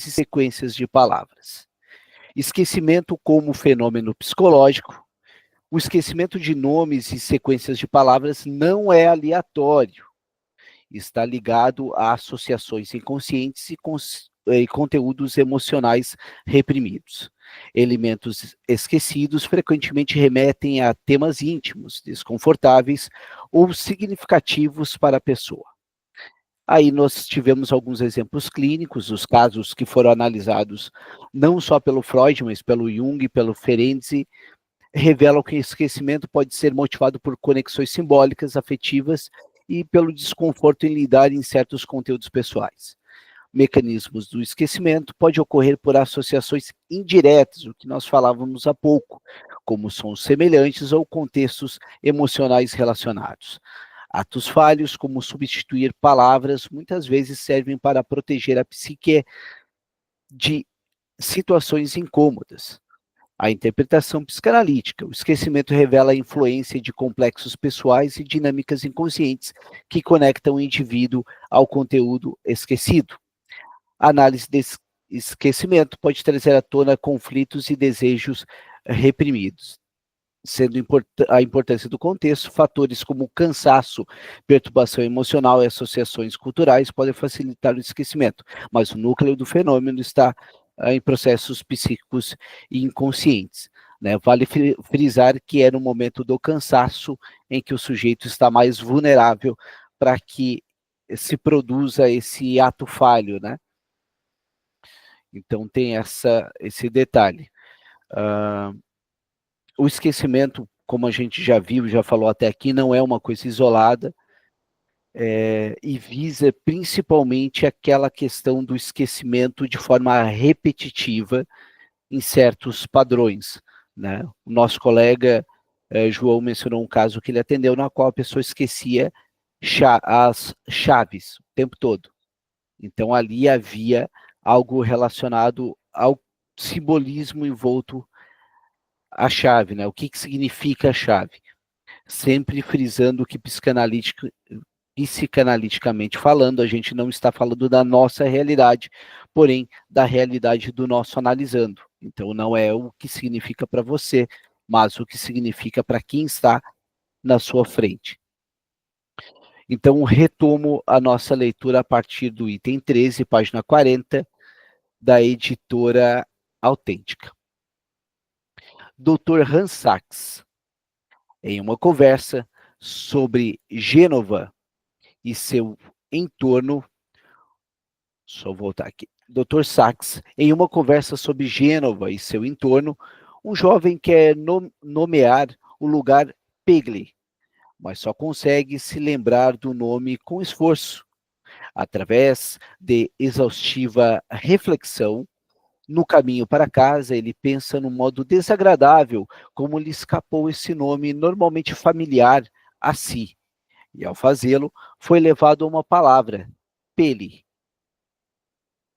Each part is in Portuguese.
e sequências de palavras. Esquecimento como fenômeno psicológico. O esquecimento de nomes e sequências de palavras não é aleatório. Está ligado a associações inconscientes e conteúdos emocionais reprimidos. Elementos esquecidos frequentemente remetem a temas íntimos, desconfortáveis ou significativos para a pessoa. Aí nós tivemos alguns exemplos clínicos, os casos que foram analisados não só pelo Freud, mas pelo Jung e pelo Ferenczi, revelam que o esquecimento pode ser motivado por conexões simbólicas, afetivas e pelo desconforto em lidar em certos conteúdos pessoais. Mecanismos do esquecimento pode ocorrer por associações indiretas, o que nós falávamos há pouco, como sons semelhantes ou contextos emocionais relacionados. Atos falhos, como substituir palavras, muitas vezes servem para proteger a psique de situações incômodas. A interpretação psicanalítica. O esquecimento revela a influência de complexos pessoais e dinâmicas inconscientes que conectam o indivíduo ao conteúdo esquecido. A análise desse esquecimento pode trazer à tona conflitos e desejos reprimidos, sendo a importância do contexto, fatores como cansaço, perturbação emocional e associações culturais podem facilitar o esquecimento, mas o núcleo do fenômeno está em processos psíquicos e inconscientes. Né? Vale frisar que é no momento do cansaço em que o sujeito está mais vulnerável para que se produza esse ato falho, né? Então tem esse detalhe. O esquecimento, como a gente já viu, já falou até aqui, não é uma coisa isolada, e visa principalmente aquela questão do esquecimento de forma repetitiva em certos padrões. Né? O nosso colega João mencionou um caso que ele atendeu, na qual a pessoa esquecia as chaves o tempo todo. Então ali havia algo relacionado ao simbolismo envolto à chave, né? O que significa a chave? Sempre frisando que psicanaliticamente falando, a gente não está falando da nossa realidade, porém da realidade do nosso analisando. Então não é o que significa para você, mas o que significa para quem está na sua frente. Então retomo a nossa leitura a partir do item 13, página 40, da editora Autêntica. Dr. Hans Sachs, em uma conversa sobre Gênova e seu entorno, só voltar aqui. Dr. Sachs, em uma conversa sobre Gênova e seu entorno, um jovem quer nomear o lugar Pegli, mas só consegue se lembrar do nome com esforço. Através de exaustiva reflexão, no caminho para casa, ele pensa no modo desagradável como lhe escapou esse nome normalmente familiar a si. E ao fazê-lo, foi levado a uma palavra, pele,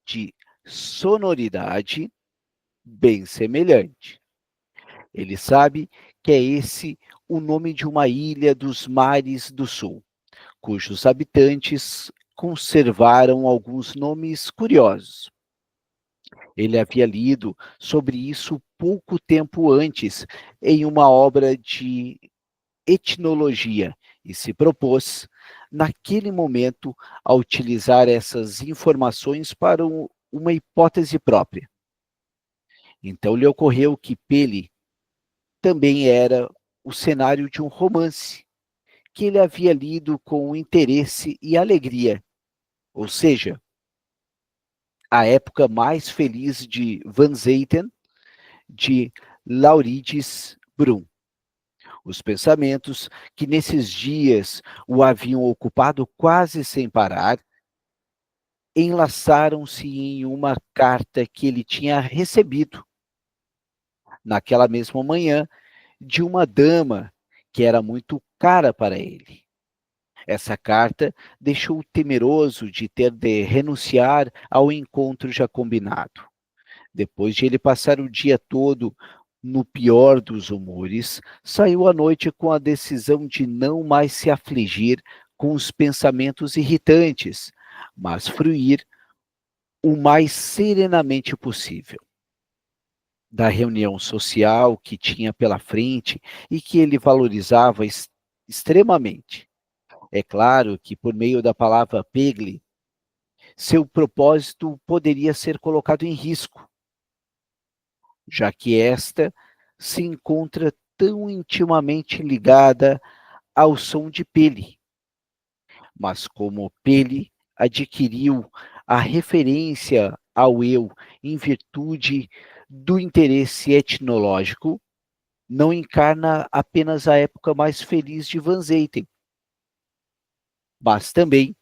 de sonoridade bem semelhante. Ele sabe que é esse o nome de uma ilha dos mares do sul, cujos habitantes conservaram alguns nomes curiosos. Ele havia lido sobre isso pouco tempo antes em uma obra de etnologia e se propôs, naquele momento, a utilizar essas informações para uma hipótese própria. Então lhe ocorreu que Pele também era o cenário de um romance que ele havia lido com interesse e alegria, ou seja, a época mais feliz de Van Zetten, de Laurides Brum. Os pensamentos que nesses dias o haviam ocupado quase sem parar, enlaçaram-se em uma carta que ele tinha recebido, naquela mesma manhã, de uma dama que era muito cara para ele. Essa carta deixou-o temeroso de ter de renunciar ao encontro já combinado. Depois de ele passar o dia todo no pior dos humores, saiu à noite com a decisão de não mais se afligir com os pensamentos irritantes, mas fruir o mais serenamente possível da reunião social que tinha pela frente e que ele valorizava extremamente. É claro que, por meio da palavra Pegli, seu propósito poderia ser colocado em risco, já que esta se encontra tão intimamente ligada ao som de Pele. Mas como Pele adquiriu a referência ao eu em virtude do interesse etnológico, não encarna apenas a época mais feliz de Van Zeyten, mas também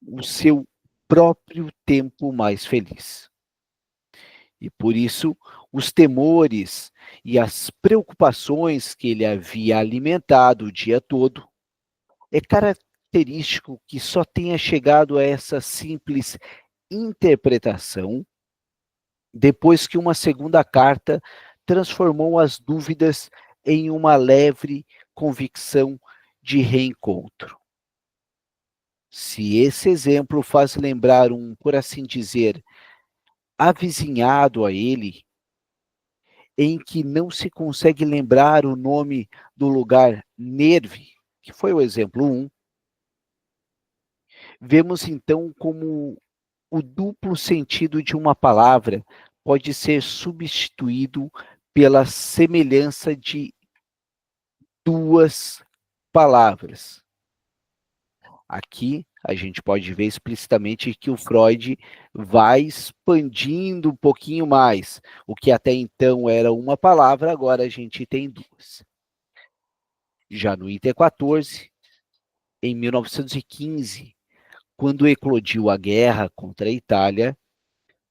o seu próprio tempo mais feliz. E por isso, os temores e as preocupações que ele havia alimentado o dia todo, é característico que só tenha chegado a essa simples interpretação depois que uma segunda carta transformou as dúvidas em uma leve convicção de reencontro. Se esse exemplo faz lembrar por assim dizer, avizinhado a ele, em que não se consegue lembrar o nome do lugar Nerve, que foi o exemplo 1, vemos então como o duplo sentido de uma palavra pode ser substituído pela semelhança de duas palavras. Aqui a gente pode ver explicitamente que o Freud vai expandindo um pouquinho mais. O que até então era uma palavra, agora a gente tem duas. Já no item 14, em 1915, quando eclodiu a guerra contra a Itália,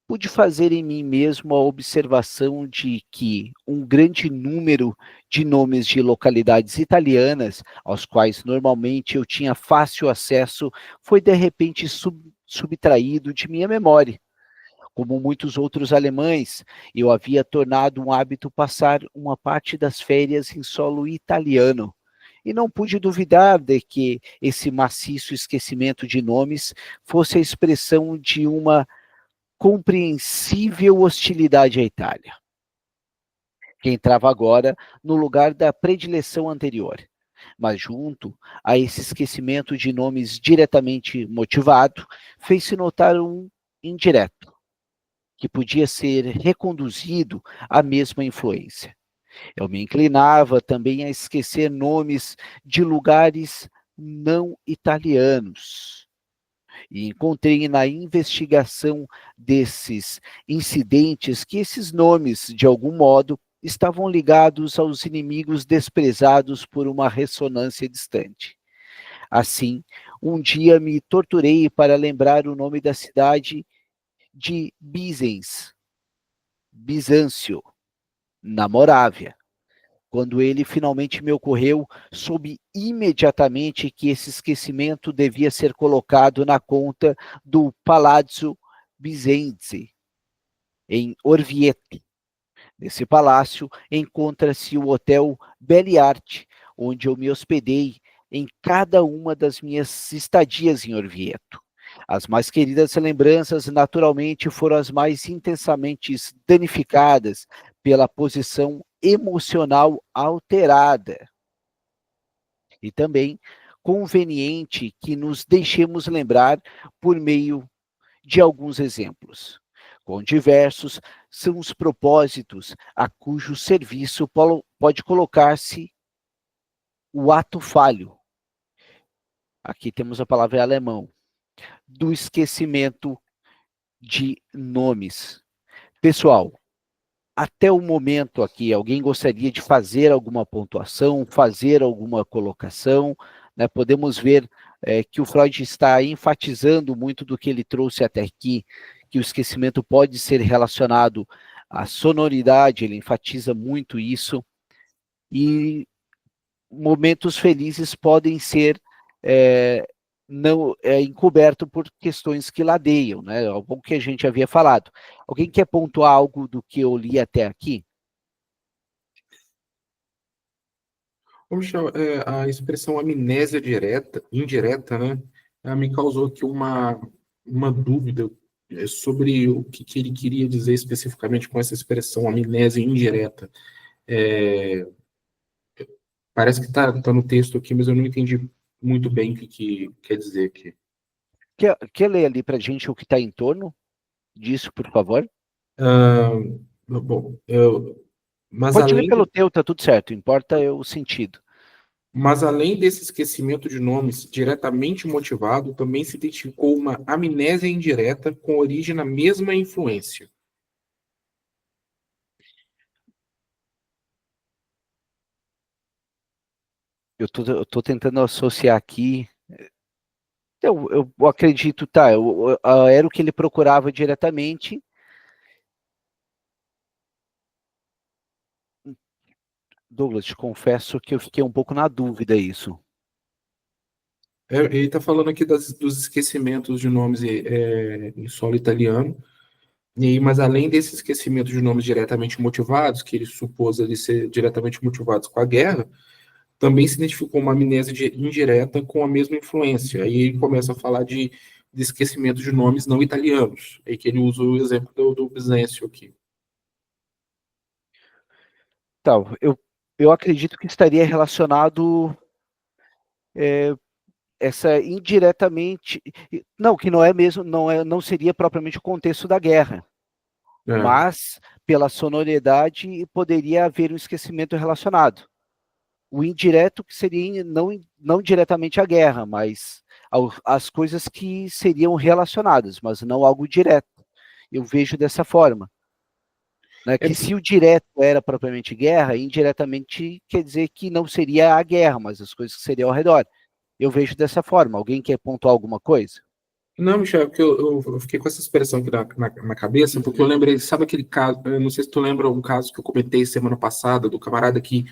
pude fazer em mim mesmo a observação de que um grande número de nomes de localidades italianas, aos quais normalmente eu tinha fácil acesso, foi de repente subtraído de minha memória. Como muitos outros alemães, eu havia tornado um hábito passar uma parte das férias em solo italiano. E não pude duvidar de que esse maciço esquecimento de nomes fosse a expressão de uma compreensível hostilidade à Itália, que entrava agora no lugar da predileção anterior. Mas junto a esse esquecimento de nomes diretamente motivado, fez-se notar um indireto, que podia ser reconduzido à mesma influência. Eu me inclinava também a esquecer nomes de lugares não italianos, e encontrei na investigação desses incidentes que esses nomes, de algum modo, estavam ligados aos inimigos desprezados por uma ressonância distante. Assim, um dia me torturei para lembrar o nome da cidade de Bizâncio, na Morávia. Quando ele finalmente me ocorreu, soube imediatamente que esse esquecimento devia ser colocado na conta do Palazzo Bizenzzi, em Orvieto. Nesse palácio encontra-se o Hotel Belle-Arte, onde eu me hospedei em cada uma das minhas estadias em Orvieto. As mais queridas lembranças, naturalmente, foram as mais intensamente danificadas pela posição emocional alterada. E também conveniente que nos deixemos lembrar por meio de alguns exemplos. Com diversos são os propósitos a cujo serviço pode colocar-se o ato falho. Aqui temos a palavra em alemão, do esquecimento de nomes. Pessoal, até o momento aqui, alguém gostaria de fazer alguma pontuação, fazer alguma colocação? Né? Podemos ver que o Freud está enfatizando muito do que ele trouxe até aqui, que o esquecimento pode ser relacionado à sonoridade, ele enfatiza muito isso, e momentos felizes podem ser não encoberto por questões que ladeiam, né? Algo que a gente havia falado. Alguém quer pontuar algo do que eu li até aqui? Ô, Michel, a expressão indireta, né, me causou aqui uma dúvida. sobre o que ele queria dizer especificamente com essa expressão amnésia indireta. É, parece que tá no texto aqui, mas eu não entendi muito bem o que quer dizer aqui. Quer ler ali para a gente o que está em torno disso, por favor? Ah, bom, mas Pode ler além pelo teu, tá tudo certo, importa é o sentido. Mas, além desse esquecimento de nomes diretamente motivado, também se identificou uma amnésia indireta com origem na mesma influência. Eu tô tentando associar aqui. Eu acredito, tá, era o que ele procurava diretamente. Douglas, te confesso que eu fiquei um pouco na dúvida isso. Ele está falando aqui dos esquecimentos de nomes em solo italiano, mas além desse esquecimento de nomes diretamente motivados, que ele supôs ali ser diretamente motivados com a guerra, também se identificou uma amnésia indireta com a mesma influência. Aí ele começa a falar de esquecimento de nomes não italianos, aí que ele usa o exemplo do Bizâncio aqui. Tá, eu acredito que estaria relacionado essa indiretamente, não, que não é mesmo, não seria propriamente o contexto da guerra, É. mas pela sonoridade poderia haver um esquecimento relacionado. O indireto que seria não diretamente a guerra, mas as coisas que seriam relacionadas, mas não algo direto. Eu vejo dessa forma. Né, É, que se o direto era propriamente guerra, indiretamente quer dizer que não seria a guerra, mas as coisas que seriam ao redor. Eu vejo dessa forma. Alguém quer pontuar alguma coisa? não, Michel, porque eu fiquei com essa expressão aqui na cabeça, porque eu lembrei, sabe aquele caso, eu não sei se tu lembra um caso que eu comentei semana passada, do camarada que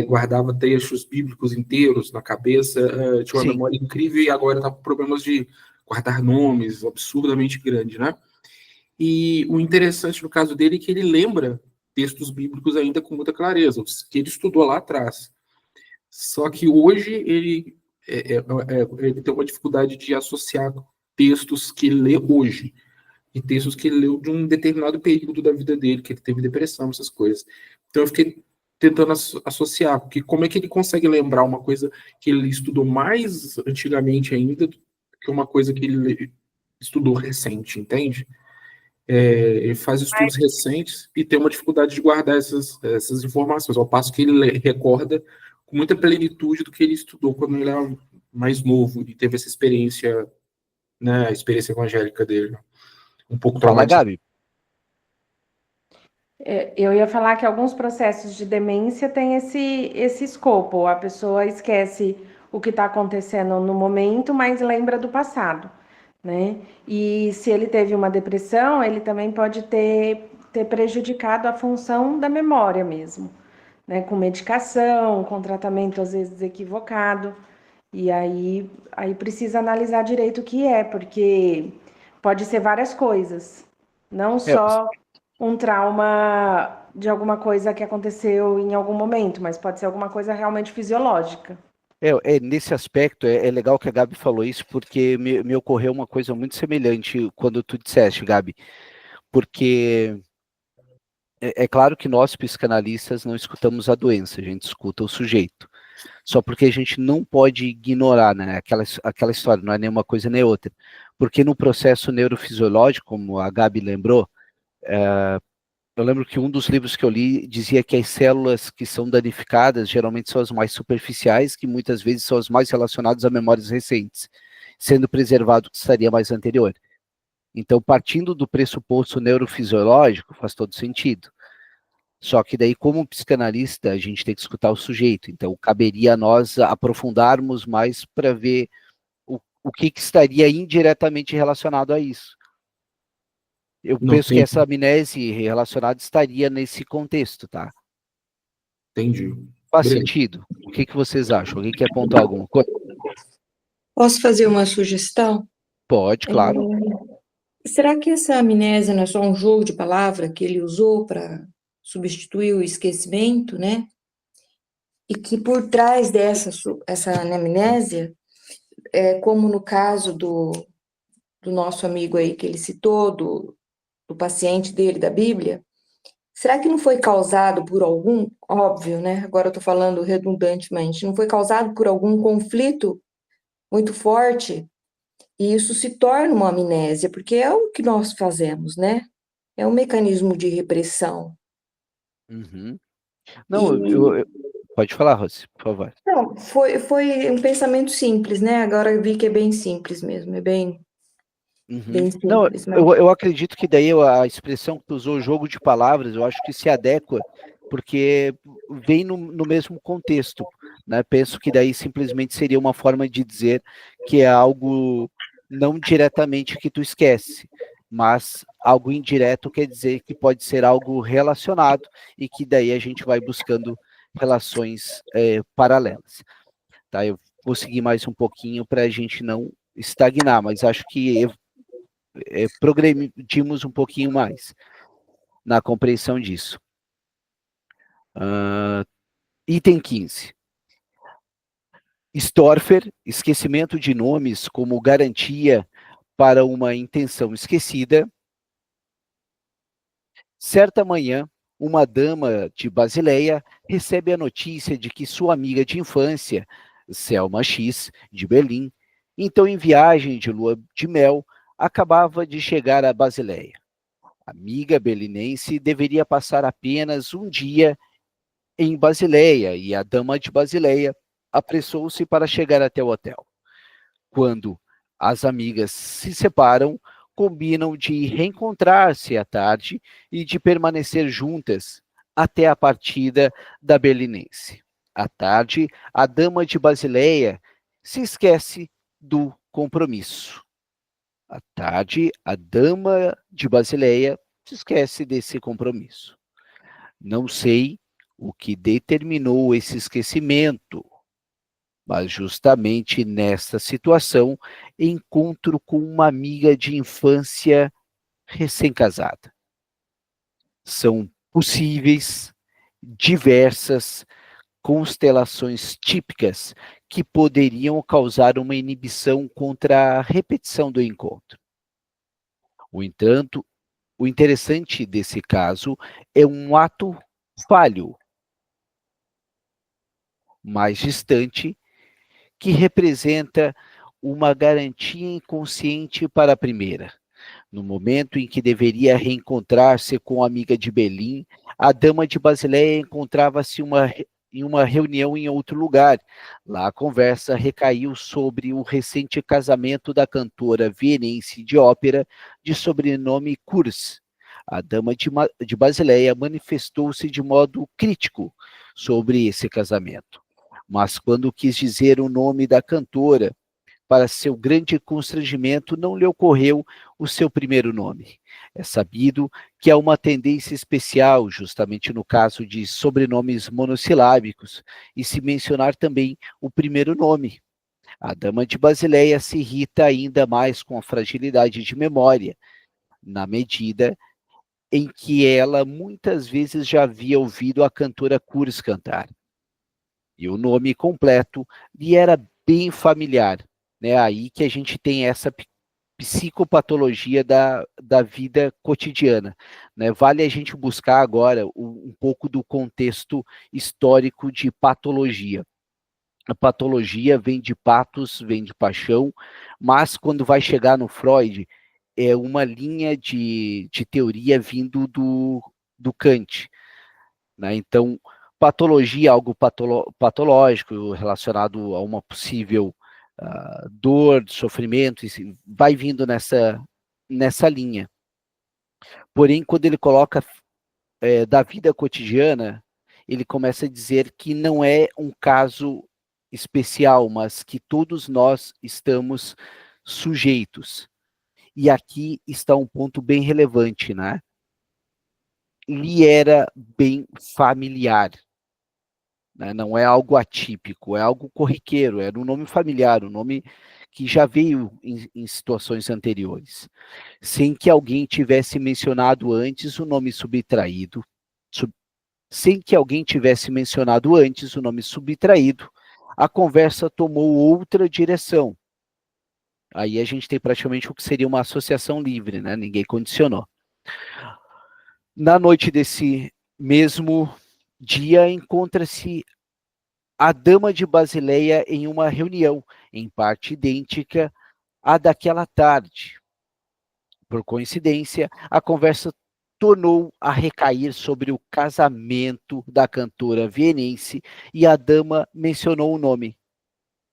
guardava trechos bíblicos inteiros na cabeça, tinha uma Sim. memória incrível e agora está com problemas de guardar nomes absurdamente grande, né? E o interessante no caso dele é que ele lembra textos bíblicos ainda com muita clareza, os que ele estudou lá atrás. Só que hoje ele tem uma dificuldade de associar textos que ele lê hoje e textos que ele leu de um determinado período da vida dele, que ele teve depressão, essas coisas. Então eu fiquei tentando associar, porque como é que ele consegue lembrar uma coisa que ele estudou mais antigamente ainda que uma coisa que ele estudou recente, entende? Ele faz estudos recentes e tem uma dificuldade de guardar essas informações, ao passo que ele recorda com muita plenitude do que ele estudou quando ele era mais novo e teve essa experiência, né, a experiência evangélica dele, um pouco Fala, traumatizante. Gabi. Eu ia falar que alguns processos de demência têm esse escopo. A pessoa esquece o que está acontecendo no momento, mas lembra do passado, né? E se ele teve uma depressão, ele também pode ter prejudicado a função da memória mesmo, né? Com medicação, com tratamento às vezes equivocado. E aí precisa analisar direito o que é, porque pode ser várias coisas, não É, só um trauma de alguma coisa que aconteceu em algum momento, mas pode ser alguma coisa realmente fisiológica. nesse aspecto, é legal que a Gabi falou isso, porque me ocorreu uma coisa muito semelhante quando tu disseste, Gabi, porque é claro que nós, psicanalistas, não escutamos a doença, a gente escuta o sujeito. Só porque a gente não pode ignorar, né, aquela história, não é nem uma coisa nem outra. Porque no processo neurofisiológico, como a Gabi lembrou, eu lembro que um dos livros que eu li dizia que as células que são danificadas geralmente são as mais superficiais, que muitas vezes são as mais relacionadas a memórias recentes, sendo preservado o que estaria mais anterior. Então, partindo do pressuposto neurofisiológico, faz todo sentido. Só que daí, como psicanalista, a gente tem que escutar o sujeito. Então, caberia a nós aprofundarmos mais para ver o que estaria indiretamente relacionado a isso. Eu Não, penso que essa amnésia relacionada estaria nesse contexto, tá? entendi. Faz Beleza. sentido? O que vocês acham? Alguém quer apontar alguma coisa? Posso fazer uma sugestão? Pode, claro. Será que essa amnésia não é só um jogo de palavra que ele usou para substituir o esquecimento, né? E que por trás essa amnésia, como no caso do do nosso amigo aí que ele citou, do paciente dele da Bíblia, será que não foi causado por algum, óbvio, né? Agora eu estou falando redundantemente, não foi causado por algum conflito muito forte? E isso se torna uma amnésia, porque é o que nós fazemos, né? É um mecanismo de repressão. Uhum. E Não, pode falar, Rossi, por favor. não, foi um pensamento simples, né? Agora eu vi que é bem simples mesmo, é bem, Uhum. bem Não, simples, mas eu acredito que daí a expressão que tu usou, jogo de palavras, eu acho que se adequa, porque vem no mesmo contexto, né? Penso que daí simplesmente seria uma forma de dizer que é algo não diretamente que tu esquece, mas algo indireto quer dizer que pode ser algo relacionado e que daí a gente vai buscando relações paralelas, tá? Eu vou seguir mais um pouquinho para a gente não estagnar, mas acho que progredimos um pouquinho mais na compreensão disso. Item 15. Storfer, esquecimento de nomes como garantia para uma intenção esquecida. Certa manhã, uma dama de Basileia recebe a notícia de que sua amiga de infância, Selma X, de Berlim, então em viagem de lua de mel, acabava de chegar a Basileia. A amiga berlinense deveria passar apenas um dia em Basileia e a dama de Basileia apressou-se para chegar até o hotel. Quando as amigas se separam, combinam de reencontrar-se à tarde e de permanecer juntas até a partida da berlinense. À tarde, a dama de Basileia se esquece do compromisso. À tarde, a dama de Basileia se esquece desse compromisso. Não sei o que determinou esse esquecimento, mas justamente nesta situação encontro com uma amiga de infância recém-casada. São possíveis diversas constelações típicas que poderiam causar uma inibição contra a repetição do encontro. No entanto, o interessante desse caso é um ato falho, mais distante, que representa uma garantia inconsciente para a primeira. No momento em que deveria reencontrar-se com a amiga de Berlim, a dama de Basileia encontrava-se em uma reunião em outro lugar. Lá a conversa recaiu sobre o recente casamento da cantora vienense de ópera de sobrenome Kurz. A dama de Basileia manifestou-se de modo crítico sobre esse casamento. Mas quando quis dizer o nome da cantora, para seu grande constrangimento, não lhe ocorreu o seu primeiro nome. É sabido que há uma tendência especial, justamente no caso de sobrenomes monossilábicos, e se mencionar também o primeiro nome. A dama de Basileia se irrita ainda mais com a fragilidade de memória, na medida em que ela muitas vezes já havia ouvido a cantora Kurz cantar. E o nome completo lhe era bem familiar, né? Aí que a gente tem essa psicopatologia da vida cotidiana, né? Vale a gente buscar agora um pouco do contexto histórico de patologia. A patologia vem de patos, vem de paixão, mas quando vai chegar no Freud, é uma linha de teoria vindo do Kant, né? Então, patologia, algo patológico relacionado a uma possível dor, sofrimento, vai vindo nessa linha. Porém, quando ele coloca da vida cotidiana, ele começa a dizer que não é um caso especial, mas que todos nós estamos sujeitos. E aqui está um ponto bem relevante, né? Lhe era bem familiar, né? Não é algo atípico, é algo corriqueiro, era um nome familiar, um nome que já veio em situações anteriores, sem que alguém tivesse mencionado antes o nome subtraído, sem que alguém tivesse mencionado antes o nome subtraído, a conversa tomou outra direção. Aí a gente tem praticamente o que seria uma associação livre, né? Ninguém condicionou. Na noite desse mesmo dia, encontra-se a dama de Basileia em uma reunião, em parte idêntica à daquela tarde. Por coincidência, a conversa tornou a recair sobre o casamento da cantora vienense e a dama mencionou o nome,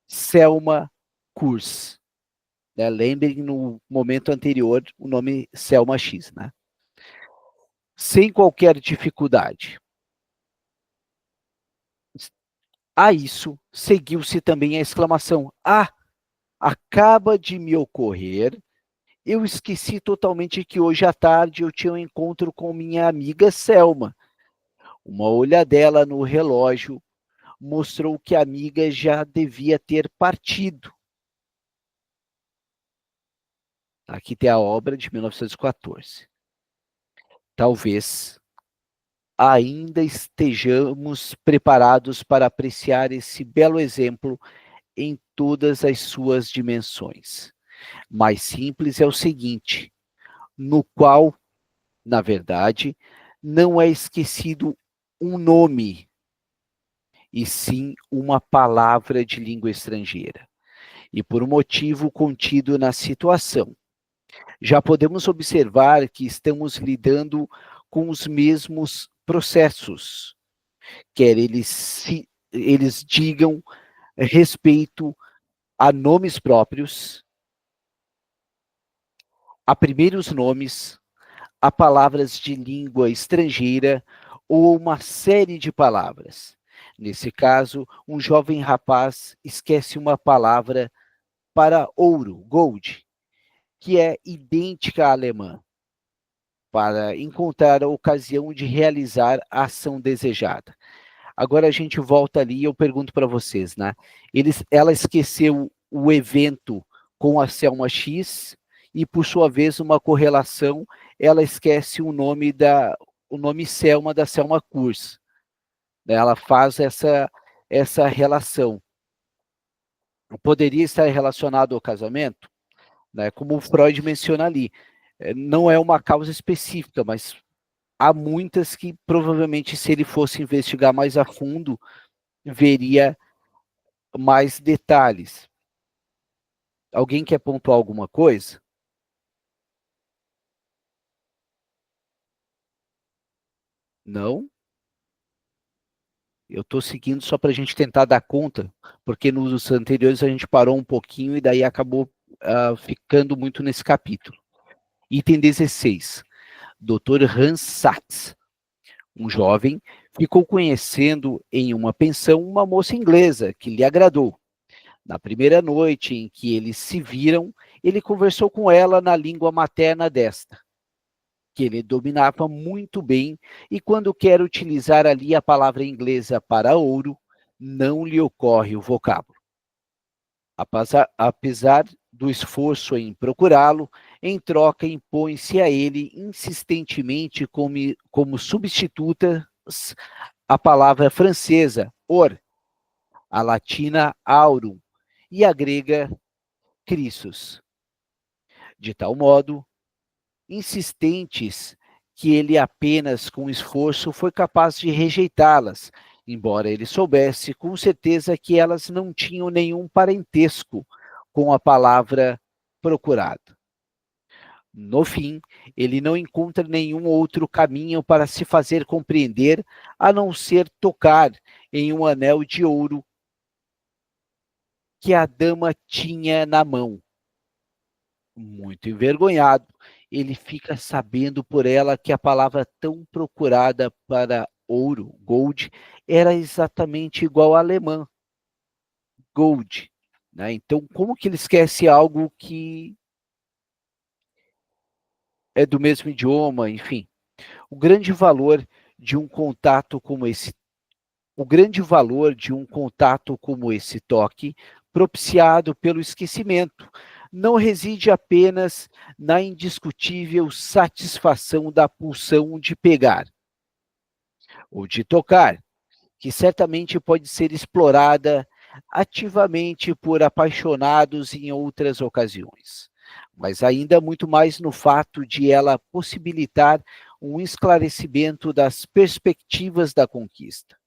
Selma Kurz. Né? Lembrem no momento anterior o nome Selma X, né? Sem qualquer dificuldade. A isso seguiu-se também a exclamação: Ah, acaba de me ocorrer. Eu esqueci totalmente que hoje à tarde eu tinha um encontro com minha amiga Selma. Uma olhadela no relógio mostrou que a amiga já devia ter partido. Aqui tem a obra de 1914. Talvez ainda estejamos preparados para apreciar esse belo exemplo em todas as suas dimensões. Mais simples é o seguinte, no qual, na verdade, não é esquecido um nome, e sim uma palavra de língua estrangeira, e por um motivo contido na situação. Já podemos observar que estamos lidando com os mesmos processos, quer eles digam respeito a nomes próprios, a primeiros nomes, a palavras de língua estrangeira ou uma série de palavras. Nesse caso, um jovem rapaz esquece uma palavra para ouro, gold, que é idêntica à alemã, para encontrar a ocasião de realizar a ação desejada. Agora a gente volta ali e eu pergunto para vocês, né? Ela esqueceu o evento com a Selma X e, por sua vez, uma correlação, ela esquece o nome Selma da Selma Kurz. Ela faz essa relação. Poderia estar relacionado ao casamento? Né? Como o Freud menciona ali. Não é uma causa específica, mas há muitas que provavelmente, se ele fosse investigar mais a fundo, veria mais detalhes. Alguém quer pontuar alguma coisa? Não? Eu estou seguindo só para a gente tentar dar conta, porque nos anteriores a gente parou um pouquinho e daí acabou ficando muito nesse capítulo. Item 16. Dr. Hans Sachs, um jovem, ficou conhecendo em uma pensão uma moça inglesa que lhe agradou. Na primeira noite em que eles se viram, ele conversou com ela na língua materna desta, que ele dominava muito bem, e quando quer utilizar ali a palavra inglesa para ouro, não lhe ocorre o vocábulo. Apesar do esforço em procurá-lo, em troca impõe-se a ele insistentemente como substitutas a palavra francesa, or, a latina aurum e a grega Crissos. De tal modo, insistentes que ele apenas com esforço foi capaz de rejeitá-las, embora ele soubesse com certeza que elas não tinham nenhum parentesco com a palavra procurada. No fim, ele não encontra nenhum outro caminho para se fazer compreender, a não ser tocar em um anel de ouro que a dama tinha na mão. Muito envergonhado, ele fica sabendo por ela que a palavra tão procurada para ouro, gold, era exatamente igual à alemã, gold. Né? Então, como que ele esquece algo que é do mesmo idioma, enfim? O grande valor de um contato como esse, o grande valor de um contato como esse toque, propiciado pelo esquecimento, não reside apenas na indiscutível satisfação da pulsão de pegar ou de tocar, que certamente pode ser explorada ativamente por apaixonados em outras ocasiões, mas ainda muito mais no fato de ela possibilitar um esclarecimento das perspectivas da conquista.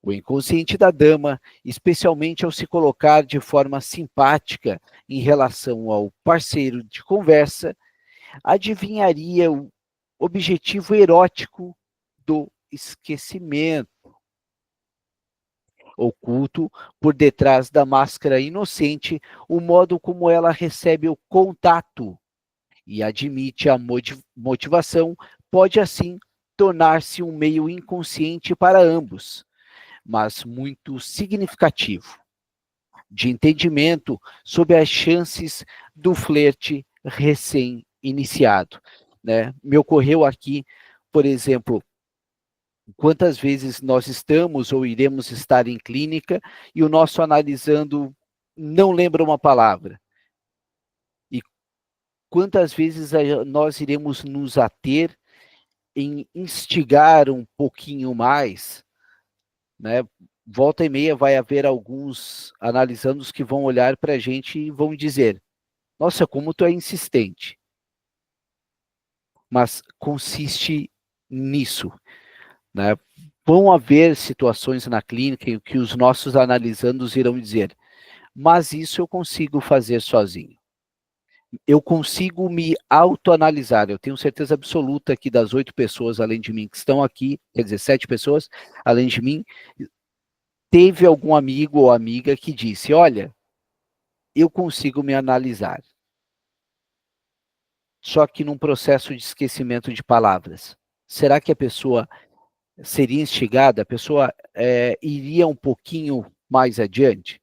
O inconsciente da dama, especialmente ao se colocar de forma simpática em relação ao parceiro de conversa, adivinharia o objetivo erótico do esquecimento, oculto por detrás da máscara inocente, o modo como ela recebe o contato e admite a motivação, pode assim tornar-se um meio inconsciente para ambos, mas muito significativo, de entendimento sobre as chances do flerte recém-iniciado, né? Me ocorreu aqui, por exemplo, quantas vezes nós estamos ou iremos estar em clínica e o nosso analisando não lembra uma palavra. E quantas vezes nós iremos nos ater em instigar um pouquinho mais, né? Volta e meia vai haver alguns analisandos que vão olhar para a gente e vão dizer: nossa, como tu é insistente. Mas consiste nisso, né? Vão haver situações na clínica em que os nossos analisandos irão dizer: mas isso eu consigo fazer sozinho. Eu consigo me autoanalisar. Eu tenho certeza absoluta que das 8 pessoas além de mim que estão aqui, quer dizer, 7 pessoas além de mim, teve algum amigo ou amiga que disse: olha, eu consigo me analisar. Só que num processo de esquecimento de palavras. Será que a pessoa seria instigada? A pessoa iria um pouquinho mais adiante?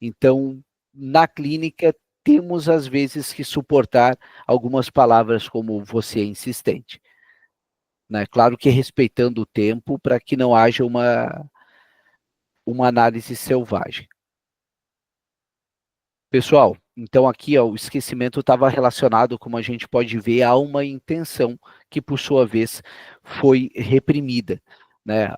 Então, na clínica, temos às vezes que suportar algumas palavras como você é insistente. Né? Claro que respeitando o tempo para que não haja uma análise selvagem. Pessoal, então aqui ó, o esquecimento estava relacionado, como a gente pode ver, a uma intenção que, por sua vez, foi reprimida. Né?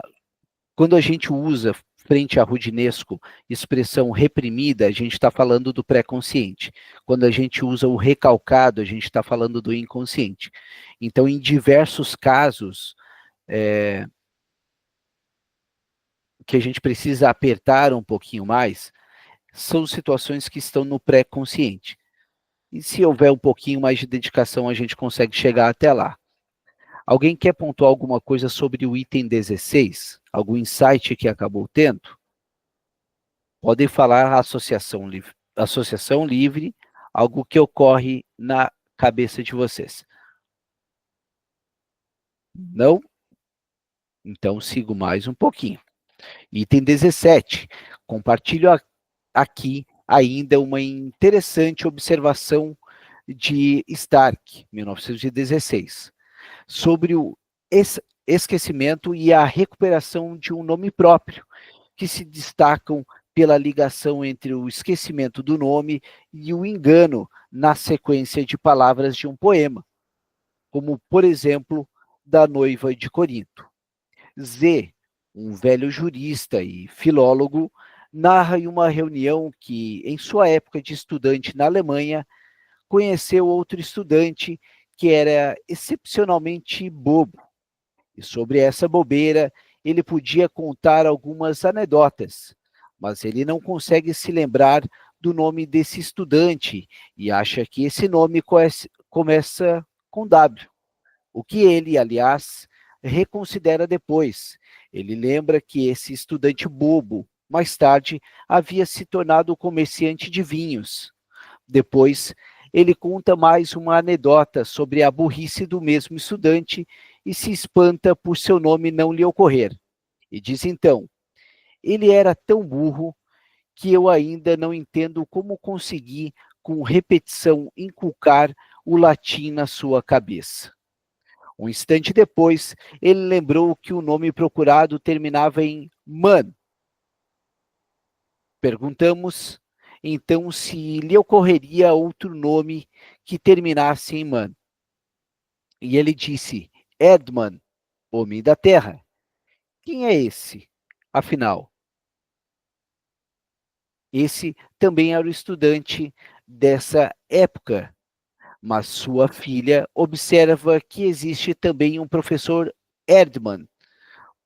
Quando a gente usa, frente a Rudinesco, expressão reprimida, a gente está falando do pré-consciente. Quando a gente usa o recalcado, a gente está falando do inconsciente. Então, em diversos casos, que a gente precisa apertar um pouquinho mais, são situações que estão no pré-consciente. E se houver um pouquinho mais de dedicação, a gente consegue chegar até lá. Alguém quer pontuar alguma coisa sobre o item 16? Algum insight que acabou tendo? Podem falar associação livre, algo que ocorre na cabeça de vocês. Não? Então sigo mais um pouquinho. Item 17. Compartilho aqui ainda uma interessante observação de Stark, 1916, sobre o esquecimento e a recuperação de um nome próprio, que se destacam pela ligação entre o esquecimento do nome e o engano na sequência de palavras de um poema, como, por exemplo, da noiva de Corinto. Z, um velho jurista e filólogo, narra em uma reunião que, em sua época de estudante na Alemanha, conheceu outro estudante que era excepcionalmente bobo. E sobre essa bobeira, ele podia contar algumas anedotas, mas ele não consegue se lembrar do nome desse estudante e acha que esse nome começa com W. O que ele, aliás, reconsidera depois. Ele lembra que esse estudante bobo, mais tarde, havia se tornado comerciante de vinhos. Depois, ele conta mais uma anedota sobre a burrice do mesmo estudante e se espanta por seu nome não lhe ocorrer. E diz então: ele era tão burro que eu ainda não entendo como consegui, com repetição, inculcar o latim na sua cabeça. Um instante depois, ele lembrou que o nome procurado terminava em man. Perguntamos, então, se lhe ocorreria outro nome que terminasse em man. E ele disse: Edman, homem da terra. Quem é esse, afinal? Esse também era o estudante dessa época, mas sua filha observa que existe também um professor Erdmann.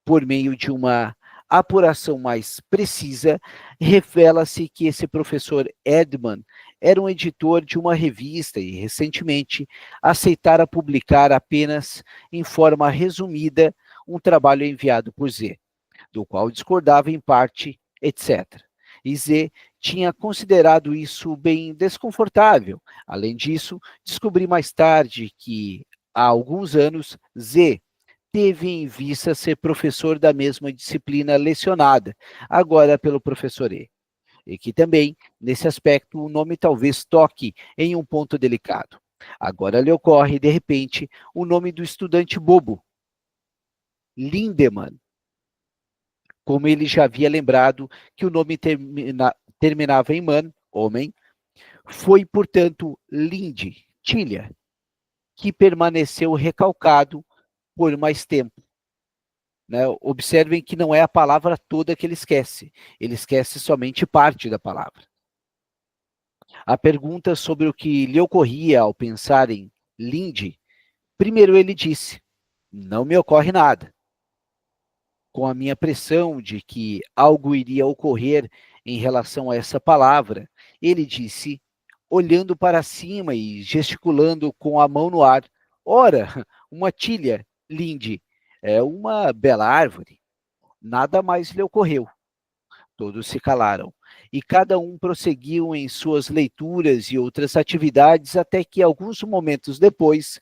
Por meio de uma apuração mais precisa, revela-se que esse professor Erdmann era um editor de uma revista e, recentemente, aceitara publicar apenas em forma resumida um trabalho enviado por Z, do qual discordava em parte, etc. E Z tinha considerado isso bem desconfortável. Além disso, descobri mais tarde que, há alguns anos, Z teve em vista ser professor da mesma disciplina lecionada, agora pelo professor E. E que também, nesse aspecto, o nome talvez toque em um ponto delicado. Agora lhe ocorre, de repente, o nome do estudante bobo, Lindemann, como ele já havia lembrado que o nome terminava em man, homem, foi, portanto, Linde, Tilha, que permaneceu recalcado por mais tempo. Né? Observem que não é a palavra toda que ele esquece somente parte da palavra. A pergunta sobre o que lhe ocorria ao pensar em Linde, primeiro ele disse, não me ocorre nada. Com a minha pressão de que algo iria ocorrer em relação a essa palavra, ele disse, olhando para cima e gesticulando com a mão no ar, ora, uma tilha, Linde, é uma bela árvore. Nada mais lhe ocorreu. Todos se calaram, e cada um prosseguiu em suas leituras e outras atividades, até que, alguns momentos depois,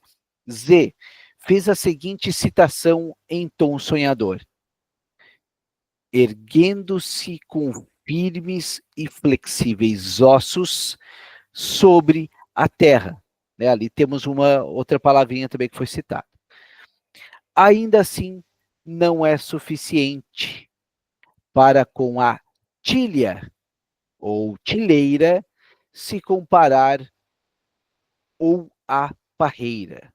Z fez a seguinte citação em tom sonhador. Erguendo-se com firmes e flexíveis ossos sobre a terra. Né? Ali temos uma outra palavrinha também que foi citada. Ainda assim, não é suficiente para com a tilha ou tileira se comparar ou a parreira.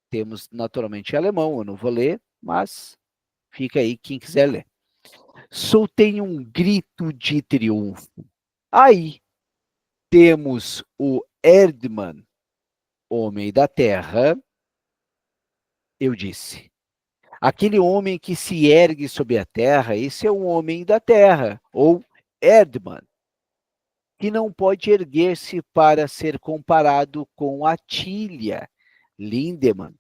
Temos naturalmente alemão, eu não vou ler, mas fica aí quem quiser ler. Soltei um grito de triunfo. Aí temos o Erdmann, homem da terra. Eu disse, aquele homem que se ergue sobre a terra, esse é um homem da terra, ou Erdmann, que não pode erguer-se para ser comparado com a tilha, Lindemann,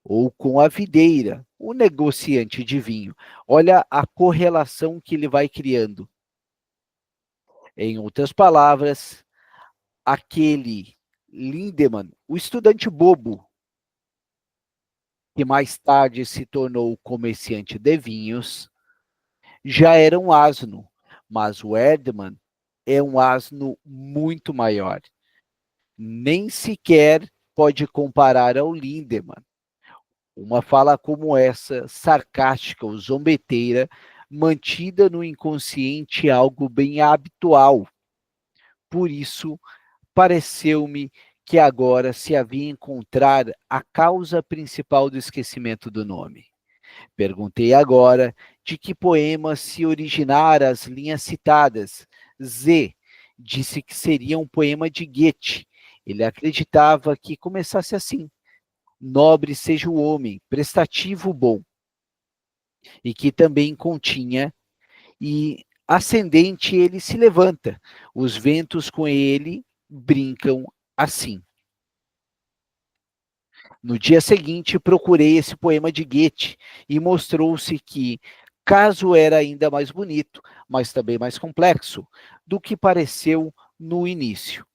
ou com a videira, o negociante de vinho. Olha a correlação que ele vai criando. Em outras palavras, aquele Lindemann, o estudante bobo, que mais tarde se tornou comerciante de vinhos, já era um asno, mas o Erdmann é um asno muito maior. Nem sequer pode comparar ao Lindemann. Uma fala como essa, sarcástica ou zombeteira, mantida no inconsciente algo bem habitual. Por isso, pareceu-me que agora se havia encontrar a causa principal do esquecimento do nome. Perguntei agora de que poema se originara as linhas citadas. Z disse que seria um poema de Goethe. Ele acreditava que começasse assim. Nobre seja o homem, prestativo bom. E que também continha, e ascendente ele se levanta. Os ventos com ele brincam assim. No dia seguinte, procurei esse poema de Goethe e mostrou-se que, caso era ainda mais bonito, mas também mais complexo, do que pareceu no início.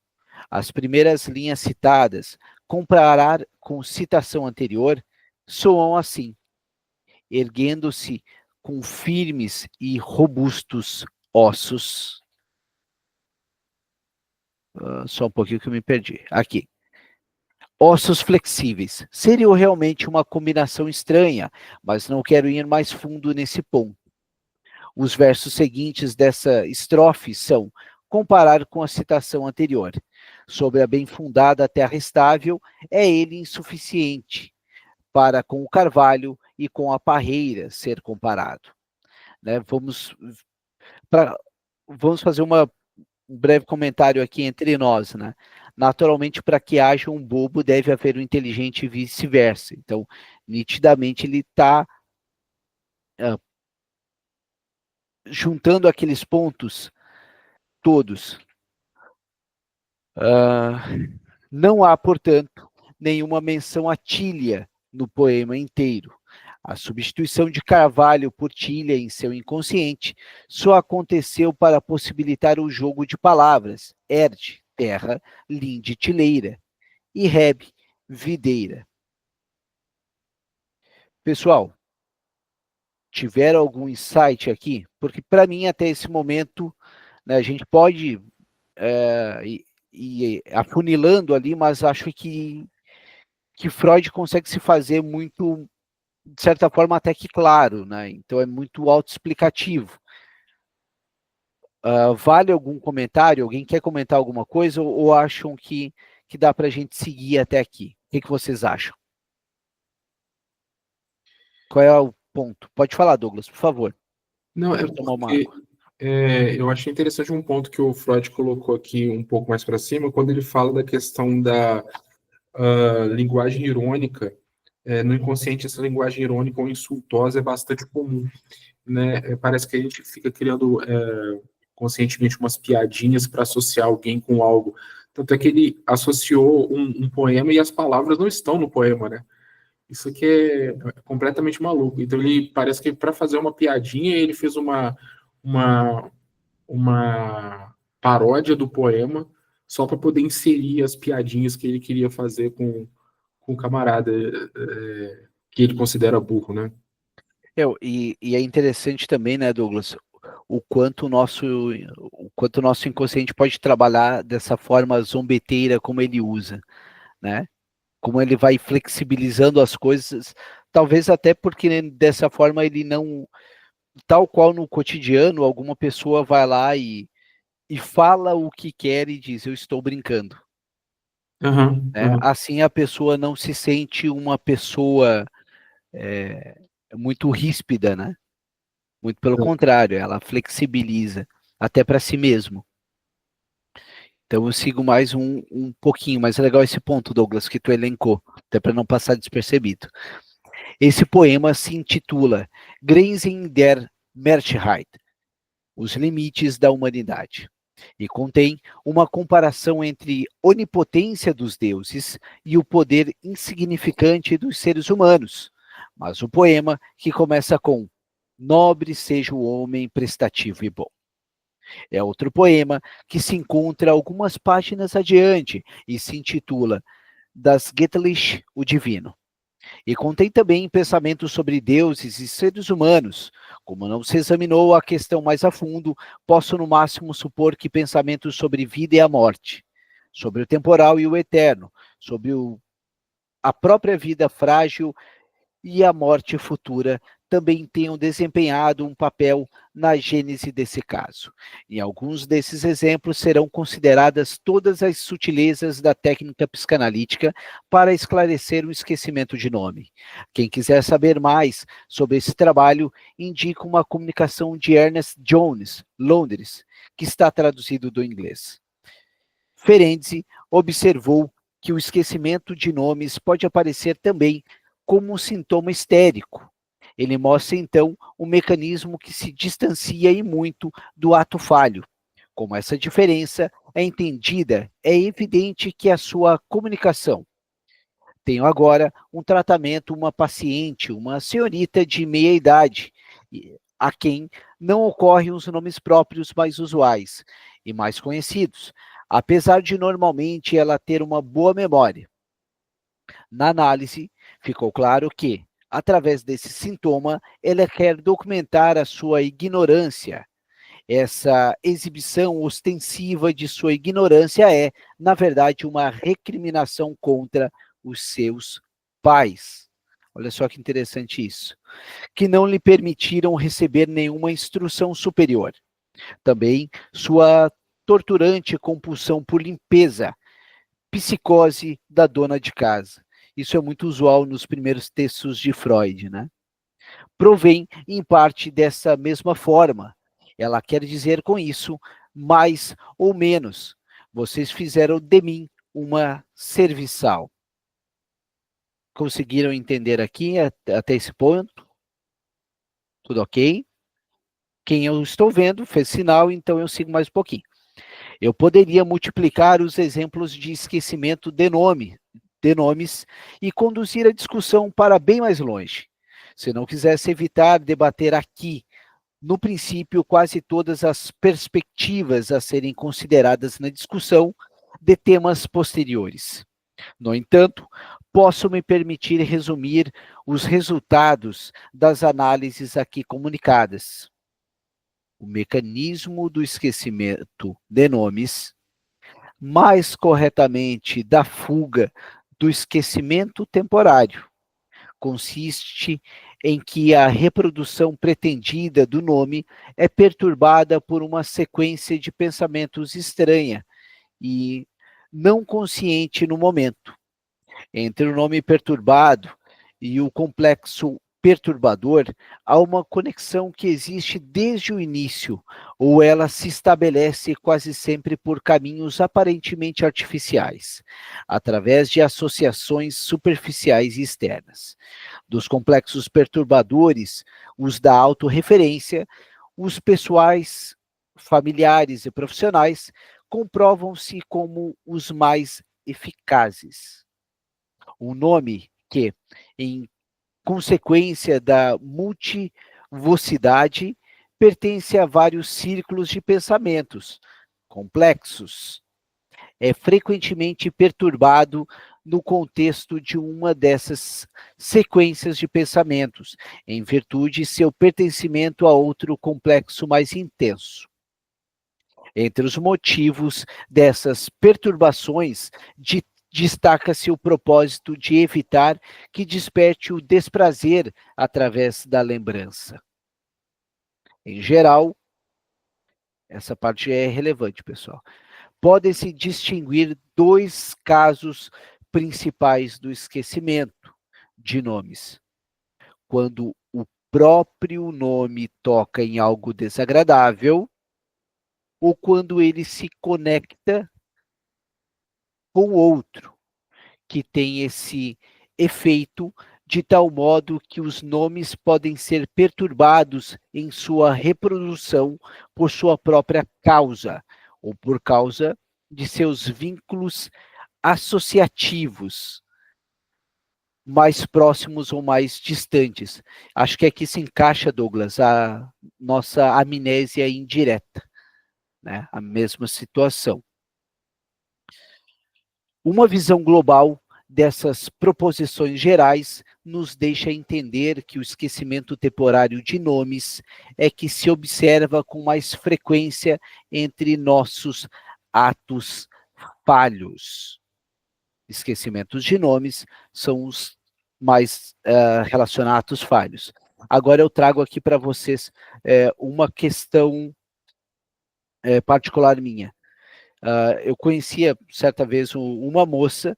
As primeiras linhas citadas, comparar com citação anterior, soam assim, erguendo-se com firmes e robustos ossos. Só um pouquinho que eu me perdi. Aqui. Ossos flexíveis. Seria realmente uma combinação estranha, mas não quero ir mais fundo nesse ponto. Os versos seguintes dessa estrofe são comparar com a citação anterior. Sobre a bem fundada terra estável, é ele insuficiente para com o carvalho e com a parreira ser comparado. Né? Vamos para vamos fazer um breve comentário aqui entre nós, né? Naturalmente, para que haja um bobo, deve haver um inteligente e vice-versa. Então, nitidamente, ele está juntando aqueles pontos todos. Não há, portanto, nenhuma menção a Tília no poema inteiro. A substituição de Carvalho por Tília em seu inconsciente só aconteceu para possibilitar o jogo de palavras Erd, terra, Linde, tileira, e Reb, videira. Pessoal, tiveram algum insight aqui? Porque para mim, até esse momento, né, a gente pode ir afunilando ali, mas acho que Freud consegue se fazer muito, de certa forma, até que claro, né? Então é muito autoexplicativo. Vale algum comentário? Alguém quer comentar alguma coisa ou acham que dá para a gente seguir até aqui? O que vocês acham? Qual é o ponto? Pode falar, Douglas, por favor. Não, é porque eu achei interessante um ponto que o Freud colocou aqui um pouco mais para cima, quando ele fala da questão da linguagem irônica. No inconsciente, essa linguagem irônica ou insultosa é bastante comum, né? Parece que a gente fica criando conscientemente umas piadinhas para associar alguém com algo. Tanto é que ele associou um poema e as palavras não estão no poema, né? Isso aqui é completamente maluco. Então ele parece que para fazer uma piadinha ele fez uma paródia do poema só para poder inserir as piadinhas que ele queria fazer com o camarada que ele considera burro, né? E é interessante também, né, Douglas, o quanto o nosso inconsciente pode trabalhar dessa forma zombeteira como ele usa, né? Como ele vai flexibilizando as coisas, talvez até porque dessa forma ele não, tal qual no cotidiano, alguma pessoa vai lá e fala o que quer e diz, eu estou brincando. Assim a pessoa não se sente uma pessoa muito ríspida, né? Muito pelo contrário, ela flexibiliza até para si mesmo. Então eu sigo mais um pouquinho, mas é legal esse ponto, Douglas, que tu elencou, até para não passar despercebido. Esse poema se intitula Grenzen der Menschheit, Os Limites da Humanidade, e contém uma comparação entre onipotência dos deuses e o poder insignificante dos seres humanos. Mas o poema, que começa com Nobre seja o homem prestativo e bom. É outro poema que se encontra algumas páginas adiante e se intitula Das Göttlich, o Divino. E contém também pensamentos sobre deuses e seres humanos. Como não se examinou a questão mais a fundo, posso no máximo supor que pensamentos sobre vida e a morte, sobre o temporal e o eterno, sobre a própria vida frágil e a morte futura também tenham desempenhado um papel na gênese desse caso. Em alguns desses exemplos serão consideradas todas as sutilezas da técnica psicanalítica para esclarecer o esquecimento de nome. Quem quiser saber mais sobre esse trabalho, indico uma comunicação de Ernest Jones, Londres, que está traduzido do inglês. Ferenczi observou que o esquecimento de nomes pode aparecer também como um sintoma histérico. Ele mostra, então, um mecanismo que se distancia e muito do ato falho. Como essa diferença é entendida, é evidente que a sua comunicação. Tenho agora um tratamento, uma paciente, uma senhorita de meia idade, a quem não ocorrem os nomes próprios mais usuais e mais conhecidos, apesar de normalmente ela ter uma boa memória. Na análise, ficou claro que, através desse sintoma, ela quer documentar a sua ignorância. Essa exibição ostensiva de sua ignorância é, na verdade, uma recriminação contra os seus pais. Olha só que interessante isso. Que não lhe permitiram receber nenhuma instrução superior. Também sua torturante compulsão por limpeza, psicose da dona de casa. Isso é muito usual nos primeiros textos de Freud, né? Provém, em parte, dessa mesma forma. Ela quer dizer com isso mais ou menos. Vocês fizeram de mim uma serviçal. Conseguiram entender aqui até esse ponto? Tudo ok? Quem eu estou vendo fez sinal, então eu sigo mais um pouquinho. Eu poderia multiplicar os exemplos de esquecimento de nomes e conduzir a discussão para bem mais longe. Se não quisesse evitar debater aqui, no princípio, quase todas as perspectivas a serem consideradas na discussão de temas posteriores. No entanto, posso me permitir resumir os resultados das análises aqui comunicadas. O mecanismo do esquecimento de nomes, mais corretamente da fuga do esquecimento temporário, consiste em que a reprodução pretendida do nome é perturbada por uma sequência de pensamentos estranha e não consciente no momento. Entre o nome perturbado e o complexo perturbador, há uma conexão que existe desde o início, ou ela se estabelece quase sempre por caminhos aparentemente artificiais, através de associações superficiais e externas. Dos complexos perturbadores, os da autorreferência, os pessoais, familiares e profissionais, comprovam-se como os mais eficazes. O nome que, em consequência da multivocidade, pertence a vários círculos de pensamentos complexos. É frequentemente perturbado no contexto de uma dessas sequências de pensamentos, em virtude de seu pertencimento a outro complexo mais intenso. Entre os motivos dessas perturbações, destaca-se o propósito de evitar que desperte o desprazer através da lembrança. Em geral, essa parte é relevante, pessoal. Podem-se distinguir dois casos principais do esquecimento de nomes. Quando o próprio nome toca em algo desagradável, ou quando ele se conecta com outro, que tem esse efeito de tal modo que os nomes podem ser perturbados em sua reprodução por sua própria causa, ou por causa de seus vínculos associativos, mais próximos ou mais distantes. Acho que aqui se encaixa, Douglas, a nossa amnésia indireta, né? A mesma situação. Uma visão global dessas proposições gerais nos deixa entender que o esquecimento temporário de nomes é que se observa com mais frequência entre nossos atos falhos. Esquecimentos de nomes são os mais relacionados a atos falhos. Agora eu trago aqui para vocês uma questão particular minha. Eu conhecia certa vez uma moça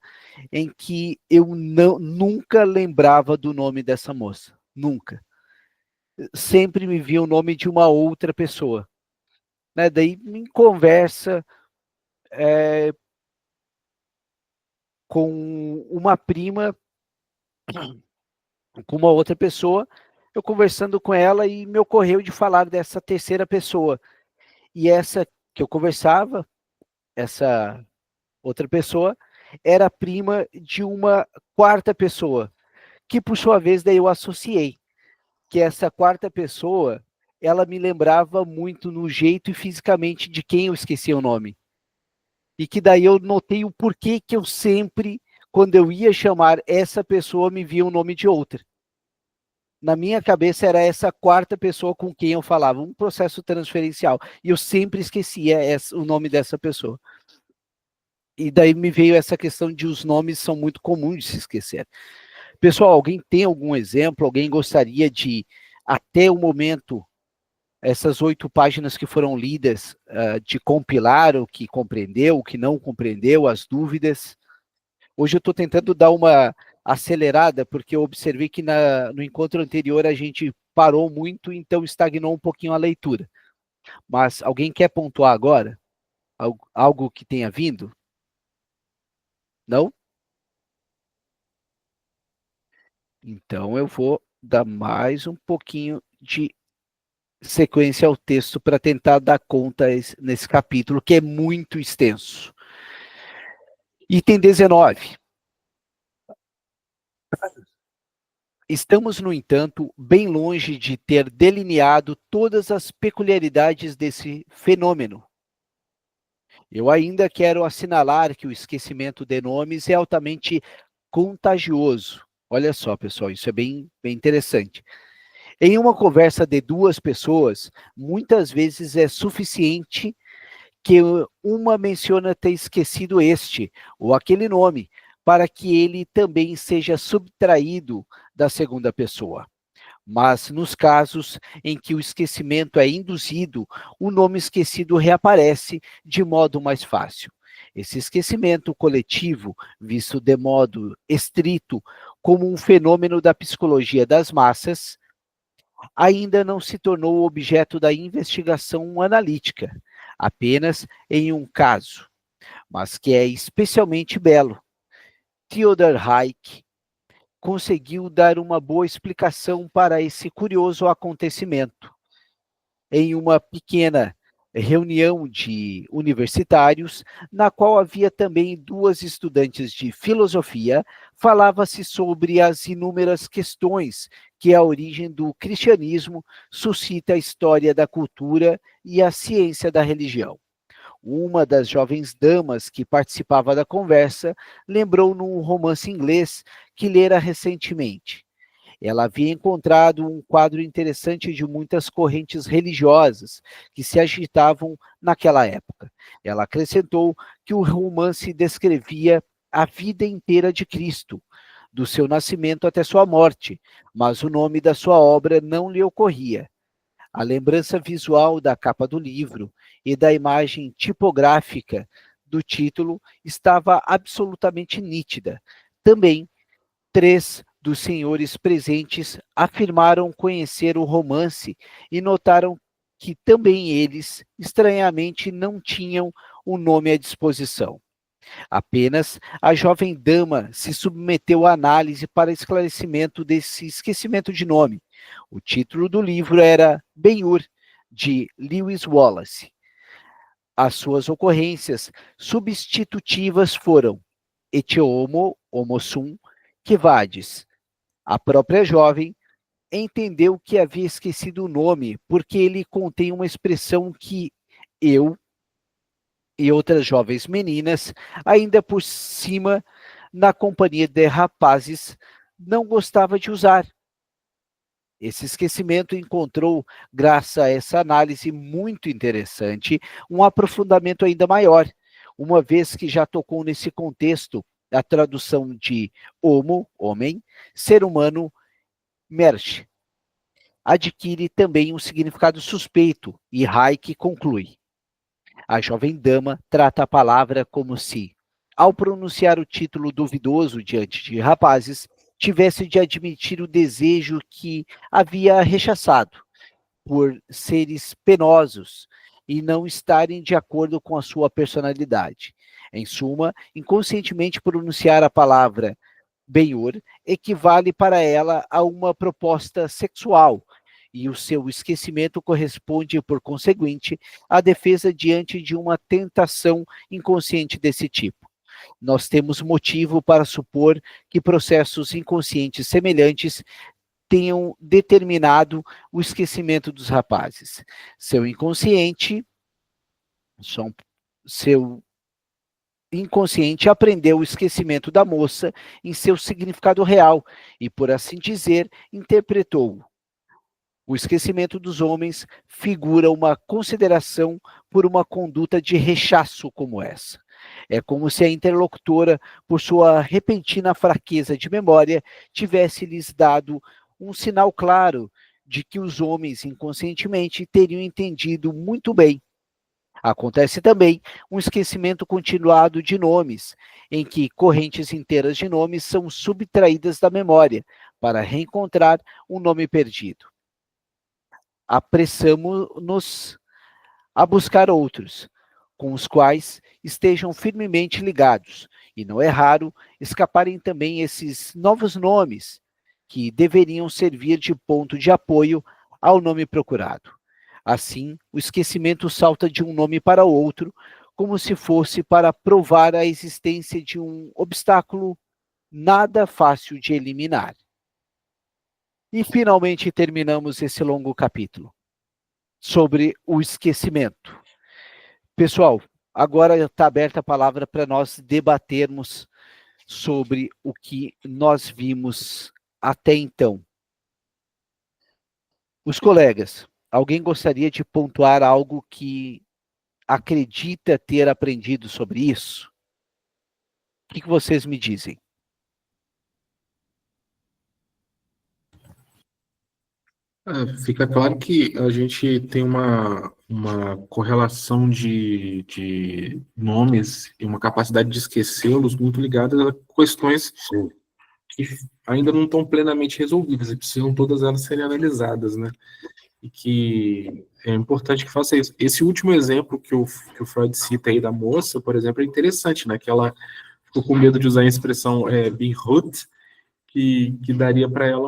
em que eu nunca lembrava do nome dessa moça, nunca. Sempre me via o nome de uma outra pessoa. Né? Daí, em conversa com uma prima, com uma outra pessoa, eu conversando com ela e me ocorreu de falar dessa terceira pessoa. E essa que eu conversava, essa outra pessoa, era prima de uma quarta pessoa, que por sua vez daí eu associei, que essa quarta pessoa, ela me lembrava muito no jeito e fisicamente de quem eu esqueci o nome. E que daí eu notei o porquê que eu sempre, quando eu ia chamar essa pessoa, me via o nome de outra. Na minha cabeça era essa quarta pessoa com quem eu falava, um processo transferencial. E eu sempre esquecia o nome dessa pessoa. E daí me veio essa questão de os nomes são muito comuns de se esquecer. Pessoal, alguém tem algum exemplo? Alguém gostaria de, até o momento, essas 8 páginas que foram lidas, de compilar o que compreendeu, o que não compreendeu, as dúvidas? Hoje eu estou tentando dar uma acelerada, porque eu observei que no encontro anterior a gente parou muito, então estagnou um pouquinho a leitura. Mas alguém quer pontuar agora? Algo que tenha vindo? Não? Então eu vou dar mais um pouquinho de sequência ao texto para tentar dar conta nesse capítulo, que é muito extenso. Item 19. Estamos, no entanto, bem longe de ter delineado todas as peculiaridades desse fenômeno. Eu ainda quero assinalar que o esquecimento de nomes é altamente contagioso. Olha só, pessoal, isso é bem interessante. Em uma conversa de duas pessoas, muitas vezes é suficiente que uma menciona ter esquecido este ou aquele nome, para que ele também seja subtraído da segunda pessoa. Mas nos casos em que o esquecimento é induzido, o nome esquecido reaparece de modo mais fácil. Esse esquecimento coletivo, visto de modo estrito como um fenômeno da psicologia das massas, ainda não se tornou objeto da investigação analítica, apenas em um caso, mas que é especialmente belo. Theodor Hayek conseguiu dar uma boa explicação para esse curioso acontecimento. Em uma pequena reunião de universitários, na qual havia também duas estudantes de filosofia, falava-se sobre as inúmeras questões que a origem do cristianismo suscita a história da cultura e a ciência da religião. Uma das jovens damas que participava da conversa lembrou num romance inglês que lera recentemente. Ela havia encontrado um quadro interessante de muitas correntes religiosas que se agitavam naquela época. Ela acrescentou que o romance descrevia a vida inteira de Cristo, do seu nascimento até sua morte, mas o nome da sua obra não lhe ocorria. A lembrança visual da capa do livro e da imagem tipográfica do título estava absolutamente nítida. Também, 3 dos senhores presentes afirmaram conhecer o romance e notaram que também eles, estranhamente, não tinham o nome à disposição. Apenas a jovem dama se submeteu à análise para esclarecimento desse esquecimento de nome. O título do livro era Ben-Hur, de Lewis Wallace. As suas ocorrências substitutivas foram Etiomo, Homosum, Kivades. A própria jovem entendeu que havia esquecido o nome, porque ele contém uma expressão que eu e outras jovens meninas, ainda por cima, na companhia de rapazes, não gostava de usar. Esse esquecimento encontrou, graças a essa análise muito interessante, um aprofundamento ainda maior, uma vez que já tocou nesse contexto a tradução de homo, homem, ser humano, merch, adquire também um significado suspeito, e Hayek conclui. A jovem dama trata a palavra como se, ao pronunciar o título duvidoso diante de rapazes, tivesse de admitir o desejo que havia rechaçado, por seres penosos e não estarem de acordo com a sua personalidade. Em suma, inconscientemente pronunciar a palavra Ben-Hur equivale para ela a uma proposta sexual, e o seu esquecimento corresponde, por conseguinte, à defesa diante de uma tentação inconsciente desse tipo. Nós temos motivo para supor que processos inconscientes semelhantes tenham determinado o esquecimento dos rapazes. Seu inconsciente aprendeu o esquecimento da moça em seu significado real e, por assim dizer, interpretou-o. O esquecimento dos homens figura uma consideração por uma conduta de rechaço como essa. É como se a interlocutora, por sua repentina fraqueza de memória, tivesse lhes dado um sinal claro de que os homens inconscientemente teriam entendido muito bem. Acontece também um esquecimento continuado de nomes, em que correntes inteiras de nomes são subtraídas da memória para reencontrar um nome perdido. Apressamo-nos a buscar outros, com os quais estejam firmemente ligados, e não é raro escaparem também esses novos nomes, que deveriam servir de ponto de apoio ao nome procurado. Assim, o esquecimento salta de um nome para outro, como se fosse para provar a existência de um obstáculo nada fácil de eliminar. E finalmente terminamos esse longo capítulo sobre o esquecimento. Pessoal, agora está aberta a palavra para nós debatermos sobre o que nós vimos até então. Os colegas, alguém gostaria de pontuar algo que acredita ter aprendido sobre isso? O que vocês me dizem? Fica claro que a gente tem uma correlação de nomes e uma capacidade de esquecê-los muito ligadas a questões que ainda não estão plenamente resolvidas e precisam todas elas serem analisadas, né? E que é importante que faça isso. Esse último exemplo que o Freud cita aí da moça, por exemplo, é interessante, né? Que ela ficou com medo de usar a expressão Binhut, que daria para ela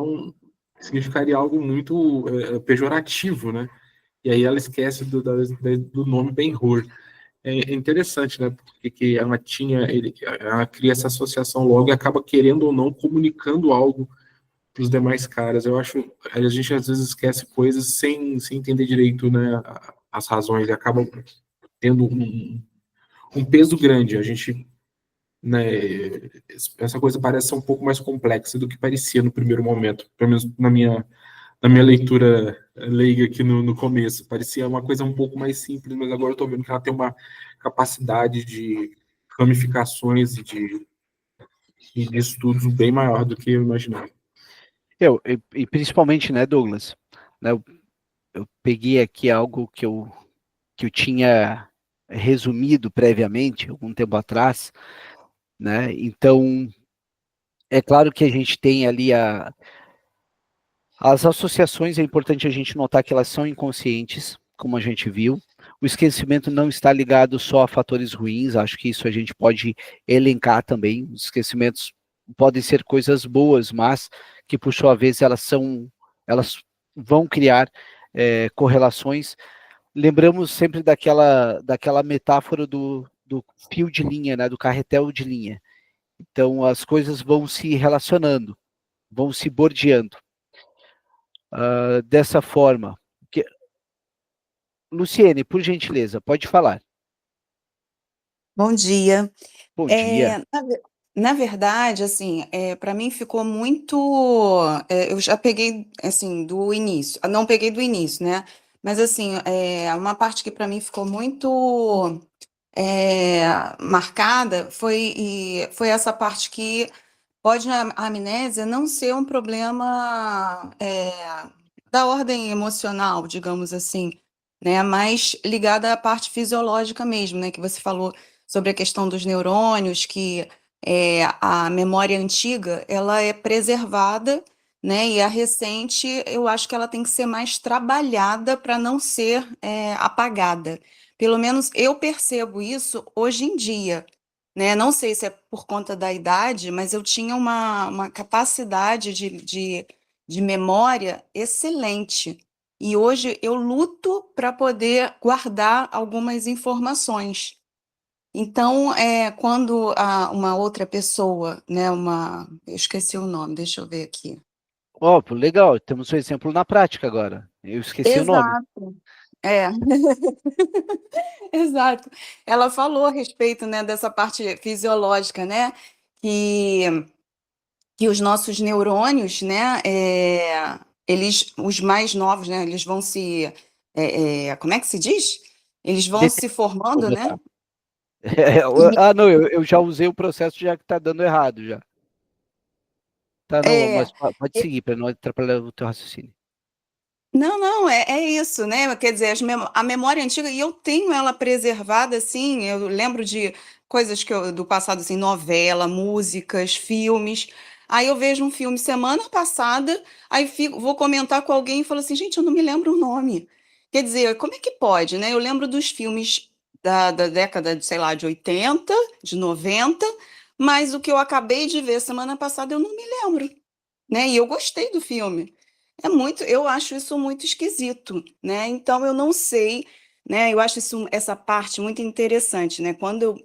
significaria algo muito pejorativo, né? E aí ela esquece do nome Ben-Hur. É interessante, né? Porque que ela cria essa associação logo e acaba querendo ou não comunicando algo para os demais caras. Eu acho a gente às vezes esquece coisas sem entender direito, né? As razões e acaba tendo um peso grande. A gente, né? Essa coisa parece ser um pouco mais complexa do que parecia no primeiro momento, pelo menos na minha leitura leiga aqui no começo. Parecia uma coisa um pouco mais simples, mas agora eu estou vendo que ela tem uma capacidade de ramificações e de estudos bem maior do que eu imaginava. E principalmente, né, Douglas, né, eu peguei aqui algo que eu tinha resumido previamente, algum tempo atrás, né, então, é claro que a gente tem ali as associações, é importante a gente notar que elas são inconscientes, como a gente viu. O esquecimento não está ligado só a fatores ruins, acho que isso a gente pode elencar também. Os esquecimentos podem ser coisas boas, mas que por sua vez elas vão criar correlações. Lembramos sempre daquela metáfora do fio de linha, né, do carretel de linha. Então as coisas vão se relacionando, vão se bordeando. Dessa forma. Luciene, por gentileza, pode falar. Bom dia. Bom dia. Na verdade, assim, para mim ficou muito. Eu já peguei, assim, do início. Não peguei do início, né? Mas, assim, uma parte que para mim ficou muito marcada foi essa parte que pode a amnésia não ser um problema da ordem emocional, digamos assim, né? Mas ligada à parte fisiológica mesmo, né? Que você falou sobre a questão dos neurônios, que a memória antiga ela é preservada, né? E a recente, eu acho que ela tem que ser mais trabalhada para não ser apagada. Pelo menos eu percebo isso hoje em dia, né? Não sei se é por conta da idade, mas eu tinha uma capacidade de memória excelente. E hoje eu luto para poder guardar algumas informações. Então, quando uma outra pessoa, né, eu esqueci o nome, deixa eu ver aqui. Legal, temos um exemplo na prática agora. Eu esqueci o nome. Exato, é. Exato. Ela falou a respeito, né, dessa parte fisiológica, né, que os nossos neurônios, né, os mais novos, né, eles vão como é que se diz? Eles vão se formando, né? Não, eu já usei o processo já que está dando errado já. Tá, não, mas pode seguir para não atrapalhar o teu raciocínio. Não, é isso, né? Quer dizer, a memória antiga, e eu tenho ela preservada, assim, eu lembro de coisas do passado, assim, novela, músicas, filmes. Aí eu vejo um filme semana passada, aí vou comentar com alguém e falo assim, gente, eu não me lembro o nome. Quer dizer, como é que pode, né? Eu lembro dos filmes da década de, sei lá, de 80, de 90, mas o que eu acabei de ver semana passada eu não me lembro, né? E eu gostei do filme. Eu acho isso muito esquisito, né? Então eu não sei, né? Eu acho essa parte muito interessante, né? Quando eu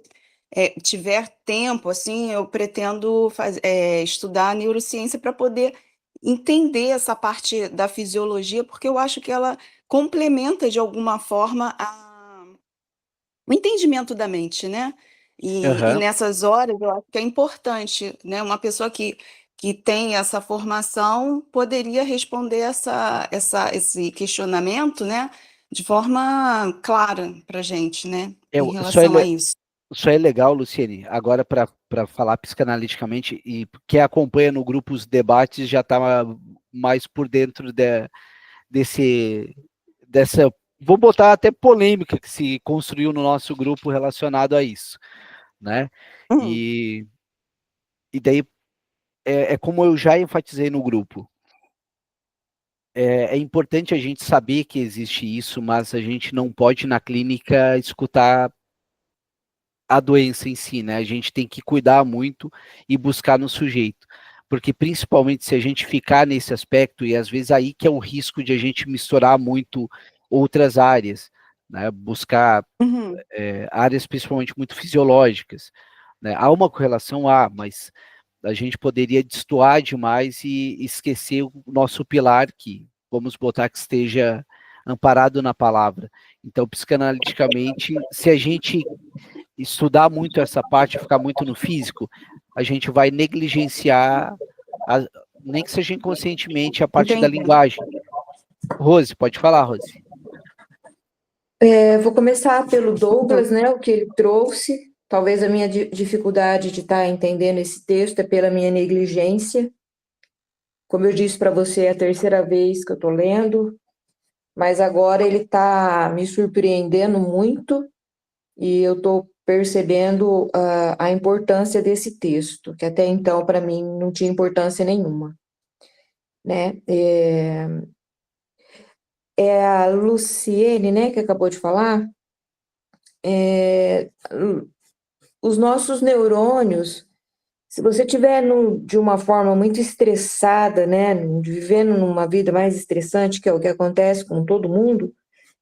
tiver tempo, assim, eu pretendo estudar neurociência para poder entender essa parte da fisiologia, porque eu acho que ela complementa de alguma forma o entendimento da mente, né? E Aham. nessas horas eu acho que é importante, né? Uma pessoa que tem essa formação poderia responder esse questionamento, né? De forma clara para a gente, né? Em relação a isso. Só é legal, Luciene, agora para falar psicanaliticamente, e quem acompanha no grupo os debates já está mais por dentro dessa, vou botar até polêmica que se construiu no nosso grupo relacionado a isso, né? E daí, é como eu já enfatizei no grupo, é importante a gente saber que existe isso, mas a gente não pode, na clínica, escutar a doença em si, né? A gente tem que cuidar muito e buscar no sujeito. Porque principalmente se a gente ficar nesse aspecto, e às vezes aí que é o risco de a gente misturar muito outras áreas, né? Buscar áreas principalmente muito fisiológicas, né? Há uma correlação, mas a gente poderia destoar demais e esquecer o nosso pilar, que vamos botar que esteja amparado na palavra. Então, psicanaliticamente, se a gente estudar muito essa parte, ficar muito no físico, a gente vai negligenciar, nem que seja inconscientemente, a parte da linguagem. Rose, pode falar, Rose. Vou começar pelo Douglas, né, o que ele trouxe. Talvez a minha dificuldade de estar entendendo esse texto é pela minha negligência. Como eu disse para você, é a terceira vez que eu estou lendo, mas agora ele está me surpreendendo muito e eu estou percebendo a importância desse texto, que até então, para mim, não tinha importância nenhuma, né? A Luciene, né, que acabou de falar, os nossos neurônios, se você estiver de uma forma muito estressada, né, vivendo numa vida mais estressante, que é o que acontece com todo mundo,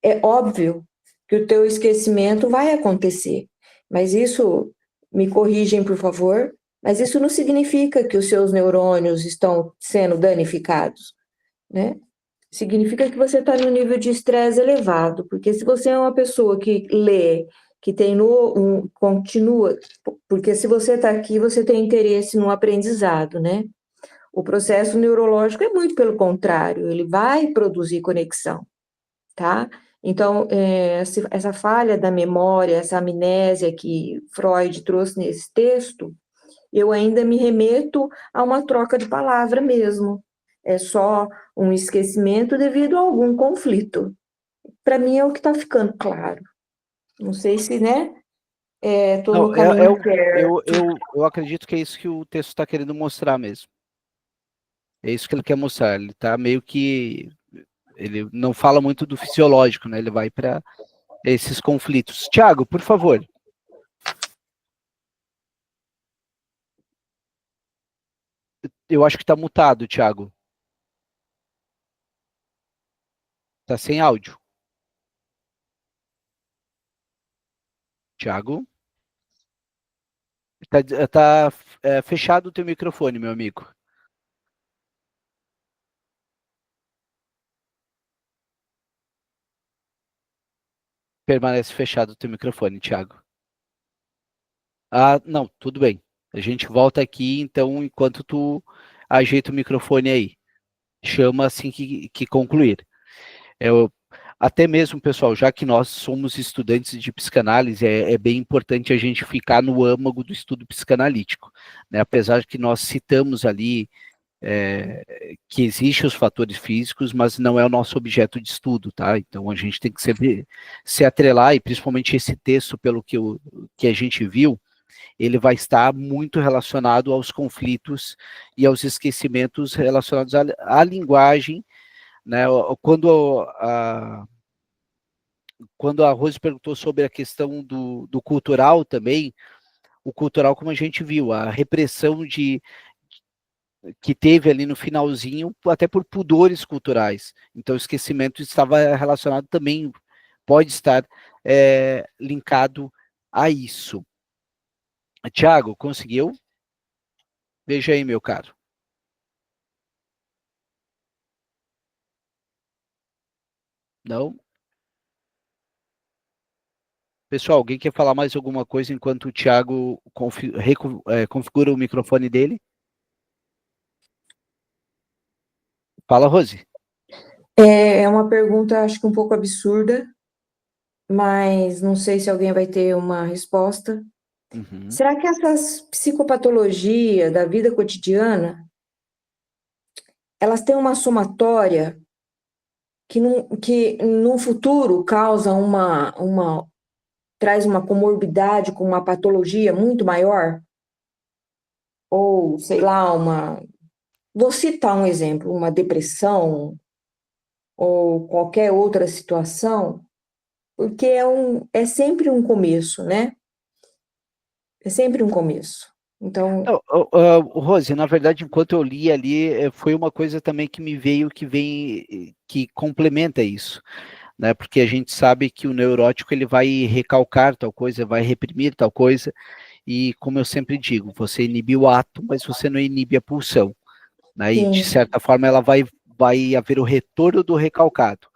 é óbvio que o teu esquecimento vai acontecer. Mas isso, me corrigem, por favor, mas isso não significa que os seus neurônios estão sendo danificados, né? Significa que você está no nível de estresse elevado, porque se você é uma pessoa que lê, que tem continua, porque se você está aqui, você tem interesse no aprendizado, né? O processo neurológico é muito pelo contrário, ele vai produzir conexão, tá? Então, essa falha da memória, essa amnésia que Freud trouxe nesse texto, eu ainda me remeto a uma troca de palavra mesmo. É só um esquecimento devido a algum conflito. Para mim é o que está ficando claro. Não sei se, né? Estou no caminho certo. Eu acredito que é isso que o texto está querendo mostrar mesmo. É isso que ele quer mostrar. Ele está meio que... Ele não fala muito do fisiológico, né? Ele vai para esses conflitos. Tiago, por favor. Eu acho que está mutado, Tiago. Está sem áudio. Tiago? Tá fechado o teu microfone, meu amigo. Permanece fechado o teu microfone, Tiago. Ah, não, tudo bem. A gente volta aqui, então, enquanto tu ajeita o microfone aí. Chama assim que concluir. Até mesmo, pessoal, já que nós somos estudantes de psicanálise, é bem importante a gente ficar no âmago do estudo psicanalítico, né? Apesar de que nós citamos ali que existem os fatores físicos, mas não é o nosso objeto de estudo, tá? Então a gente tem que sempre se atrelar, e principalmente esse texto, pelo que a gente viu, ele vai estar muito relacionado aos conflitos e aos esquecimentos relacionados à linguagem, né? Quando quando a Rose perguntou sobre a questão do cultural também, o cultural, como a gente viu, a repressão que teve ali no finalzinho, até por pudores culturais. Então, o esquecimento estava relacionado também, pode estar linkado a isso. Tiago, conseguiu? Veja aí, meu caro. Não? Pessoal, alguém quer falar mais alguma coisa enquanto o Tiago configura o microfone dele? Fala, Rose. É uma pergunta, acho que um pouco absurda, mas não sei se alguém vai ter uma resposta. Uhum. Será que essas psicopatologias da vida cotidiana, elas têm uma somatória que no futuro causa traz uma comorbidade com uma patologia muito maior? Ou, sei lá, vou citar um exemplo, uma depressão ou qualquer outra situação, porque é sempre um começo, né? É sempre um começo. Então, Não, Rose, na verdade, enquanto eu li ali, foi uma coisa também que me veio, que complementa isso, né? Porque a gente sabe que o neurótico, ele vai recalcar tal coisa, vai reprimir tal coisa, e como eu sempre digo, você inibe o ato, mas você não inibe a pulsão, né? E de sim. certa forma ela vai haver o retorno do recalcado,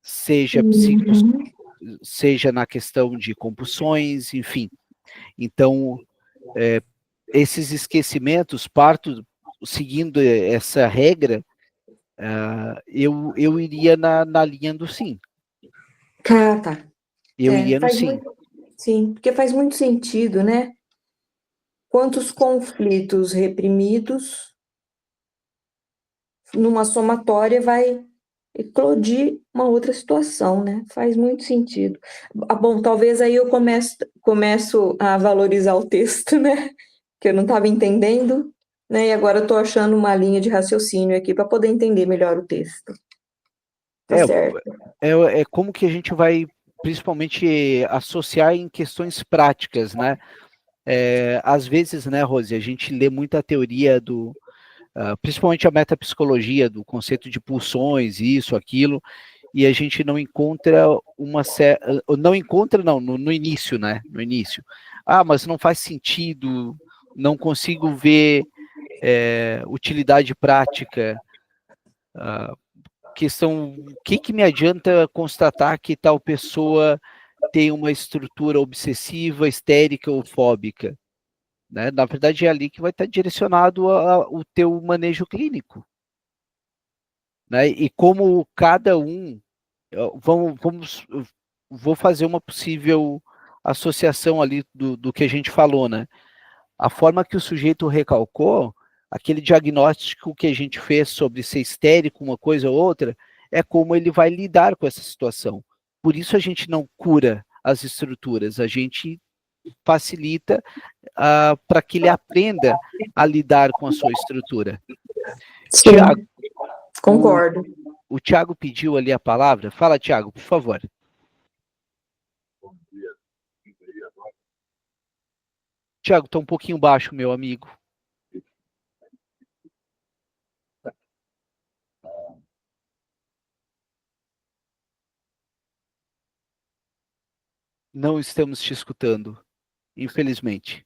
seja Uhum. seja na questão de compulsões, enfim. Então, esses esquecimentos, seguindo essa regra, eu iria na linha do sim. Tá. Eu iria no Faz sim. muito, sim, porque faz muito sentido, né? Quantos conflitos reprimidos numa somatória vai eclodir uma outra situação, né? Faz muito sentido. Bom, talvez aí eu começo a valorizar o texto, né? Que eu não estava entendendo, né? E agora eu estou achando uma linha de raciocínio aqui para poder entender melhor o texto. Tá É, certo. é como que a gente vai, principalmente, associar em questões práticas, né? Às vezes, né, Rose, a gente lê muita teoria principalmente a metapsicologia, do conceito de pulsões, isso, aquilo, e a gente não encontra não encontra, não, no início, né? No início. Ah, mas não faz sentido, não consigo ver utilidade prática. Questão, o que me adianta constatar que tal pessoa tem uma estrutura obsessiva, histérica ou fóbica? Né? Na verdade, é ali que vai estar direcionado o teu manejo clínico. Né? E como cada um, vou fazer uma possível associação ali do que a gente falou, né? A forma que o sujeito recalcou, aquele diagnóstico que a gente fez sobre ser histérico, uma coisa ou outra, é como ele vai lidar com essa situação. Por isso a gente não cura as estruturas, a gente facilita para que ele aprenda a lidar com a sua estrutura. Sim, Tiago, concordo. o Tiago pediu ali a palavra. Fala, Tiago, por favor. Tiago, está um pouquinho baixo, meu amigo. Não estamos te escutando, infelizmente.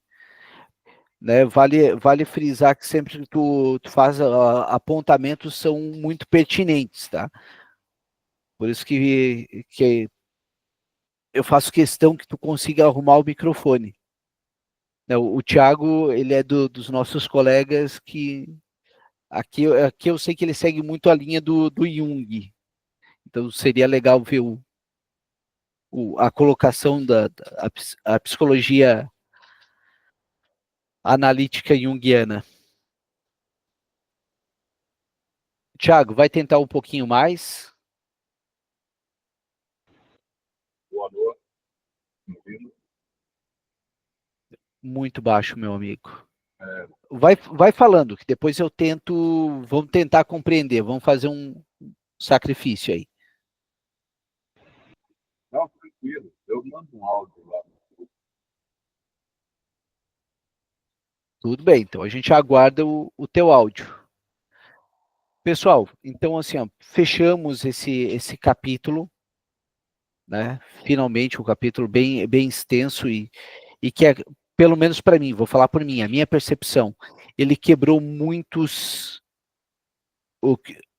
Né, vale frisar que sempre que tu faz apontamentos são muito pertinentes, tá? Por isso que eu faço questão que tu consiga arrumar o microfone. Né, o Thiago, ele é dos nossos colegas que aqui eu sei que ele segue muito a linha do Jung. Então seria legal ver a colocação a psicologia analítica junguiana. Thiago, vai tentar um pouquinho mais? Boa noite. Muito baixo, meu amigo. Vai falando, que depois eu tento. Vamos tentar compreender. Vamos fazer um sacrifício aí. Não, Tudo bem, então a gente aguarda o teu áudio. Pessoal, então assim, ó, fechamos esse capítulo, né? Finalmente um capítulo bem extenso e que é, pelo menos para mim, vou falar por mim, a minha percepção, ele quebrou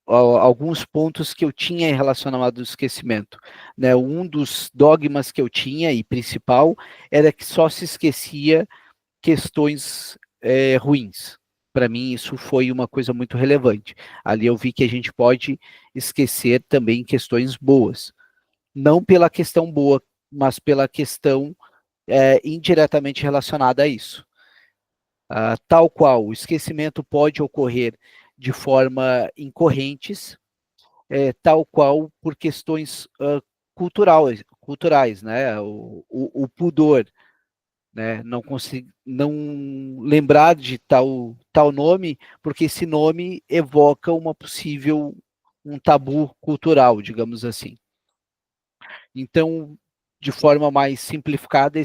alguns pontos que eu tinha em relacionado ao esquecimento, né? Um dos dogmas que eu tinha e principal era que só se esquecia questões ruins. Para mim, isso foi uma coisa muito relevante. Ali eu vi que a gente pode esquecer também questões boas. Não pela questão boa, mas pela questão indiretamente relacionada a isso. Tal qual, o esquecimento pode ocorrer de forma incorrentes, tal qual por questões culturais, né? O pudor, né? Não lembrar de tal nome, porque esse nome evoca um tabu cultural, digamos assim. Então, de forma mais simplificada,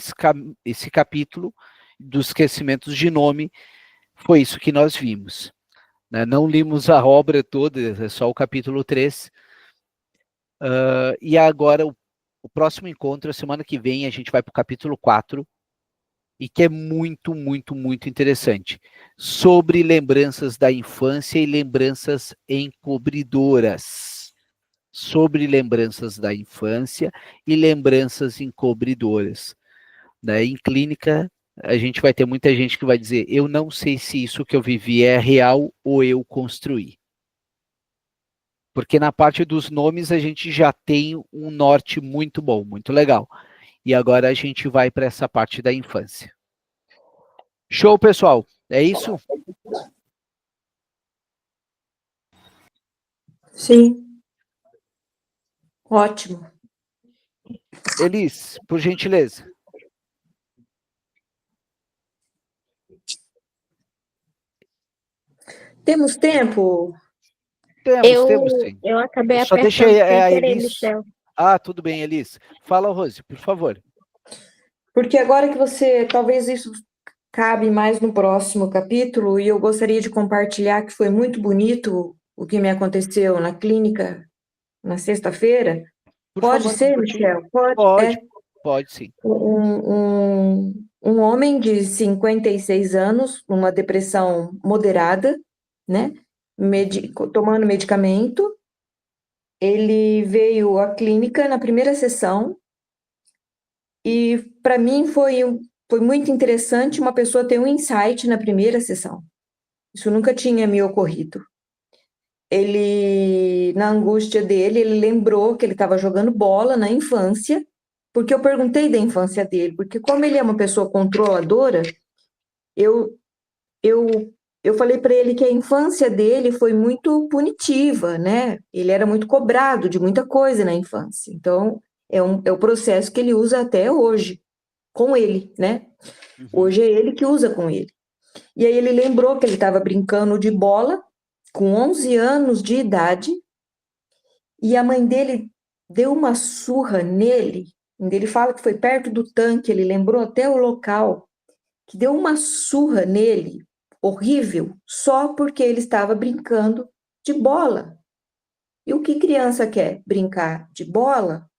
esse capítulo dos esquecimentos de nome foi isso que nós vimos, né? Não limos a obra toda, é só o capítulo 3. E agora, o próximo encontro, a semana que vem, a gente vai para o capítulo 4, e que é muito, muito, muito interessante, sobre lembranças da infância e lembranças encobridoras. Sobre lembranças da infância e lembranças encobridoras. Né? Em clínica, a gente vai ter muita gente que vai dizer, eu não sei se isso que eu vivi é real ou eu construí. Porque na parte dos nomes a gente já tem um norte muito bom, muito legal. E agora a gente vai para essa parte da infância. Show, pessoal. É isso? Sim, ótimo. Elis, por gentileza. Temos tempo? Temos sim. Eu acabei Só deixa apertando sem a querer, Elis. Michel. Tudo bem, Elis. Fala, Rose, por favor. Porque agora que você, talvez isso cabe mais no próximo capítulo, e eu gostaria de compartilhar que foi muito bonito o que me aconteceu na clínica na sexta-feira. Por Pode favor, ser, compartilhe. Michel? Pode. Pode sim. Um homem de 56 anos, uma depressão moderada, né? Tomando medicamento. Ele veio à clínica na primeira sessão e para mim foi muito interessante uma pessoa ter um insight na primeira sessão. Isso nunca tinha me ocorrido. Ele, na angústia dele, ele lembrou que ele estava jogando bola na infância, porque eu perguntei da infância dele, porque como ele é uma pessoa controladora, eu falei para ele que a infância dele foi muito punitiva, né? Ele era muito cobrado de muita coisa na infância. Então, é o processo que ele usa até hoje, com ele, né? Hoje é ele que usa com ele. E aí ele lembrou que ele estava brincando de bola, com 11 anos de idade, e a mãe dele deu uma surra nele. Ele fala que foi perto do tanque, ele lembrou até o local, que deu uma surra nele, horrível, só porque ele estava brincando de bola. E o que criança quer? Brincar de bola,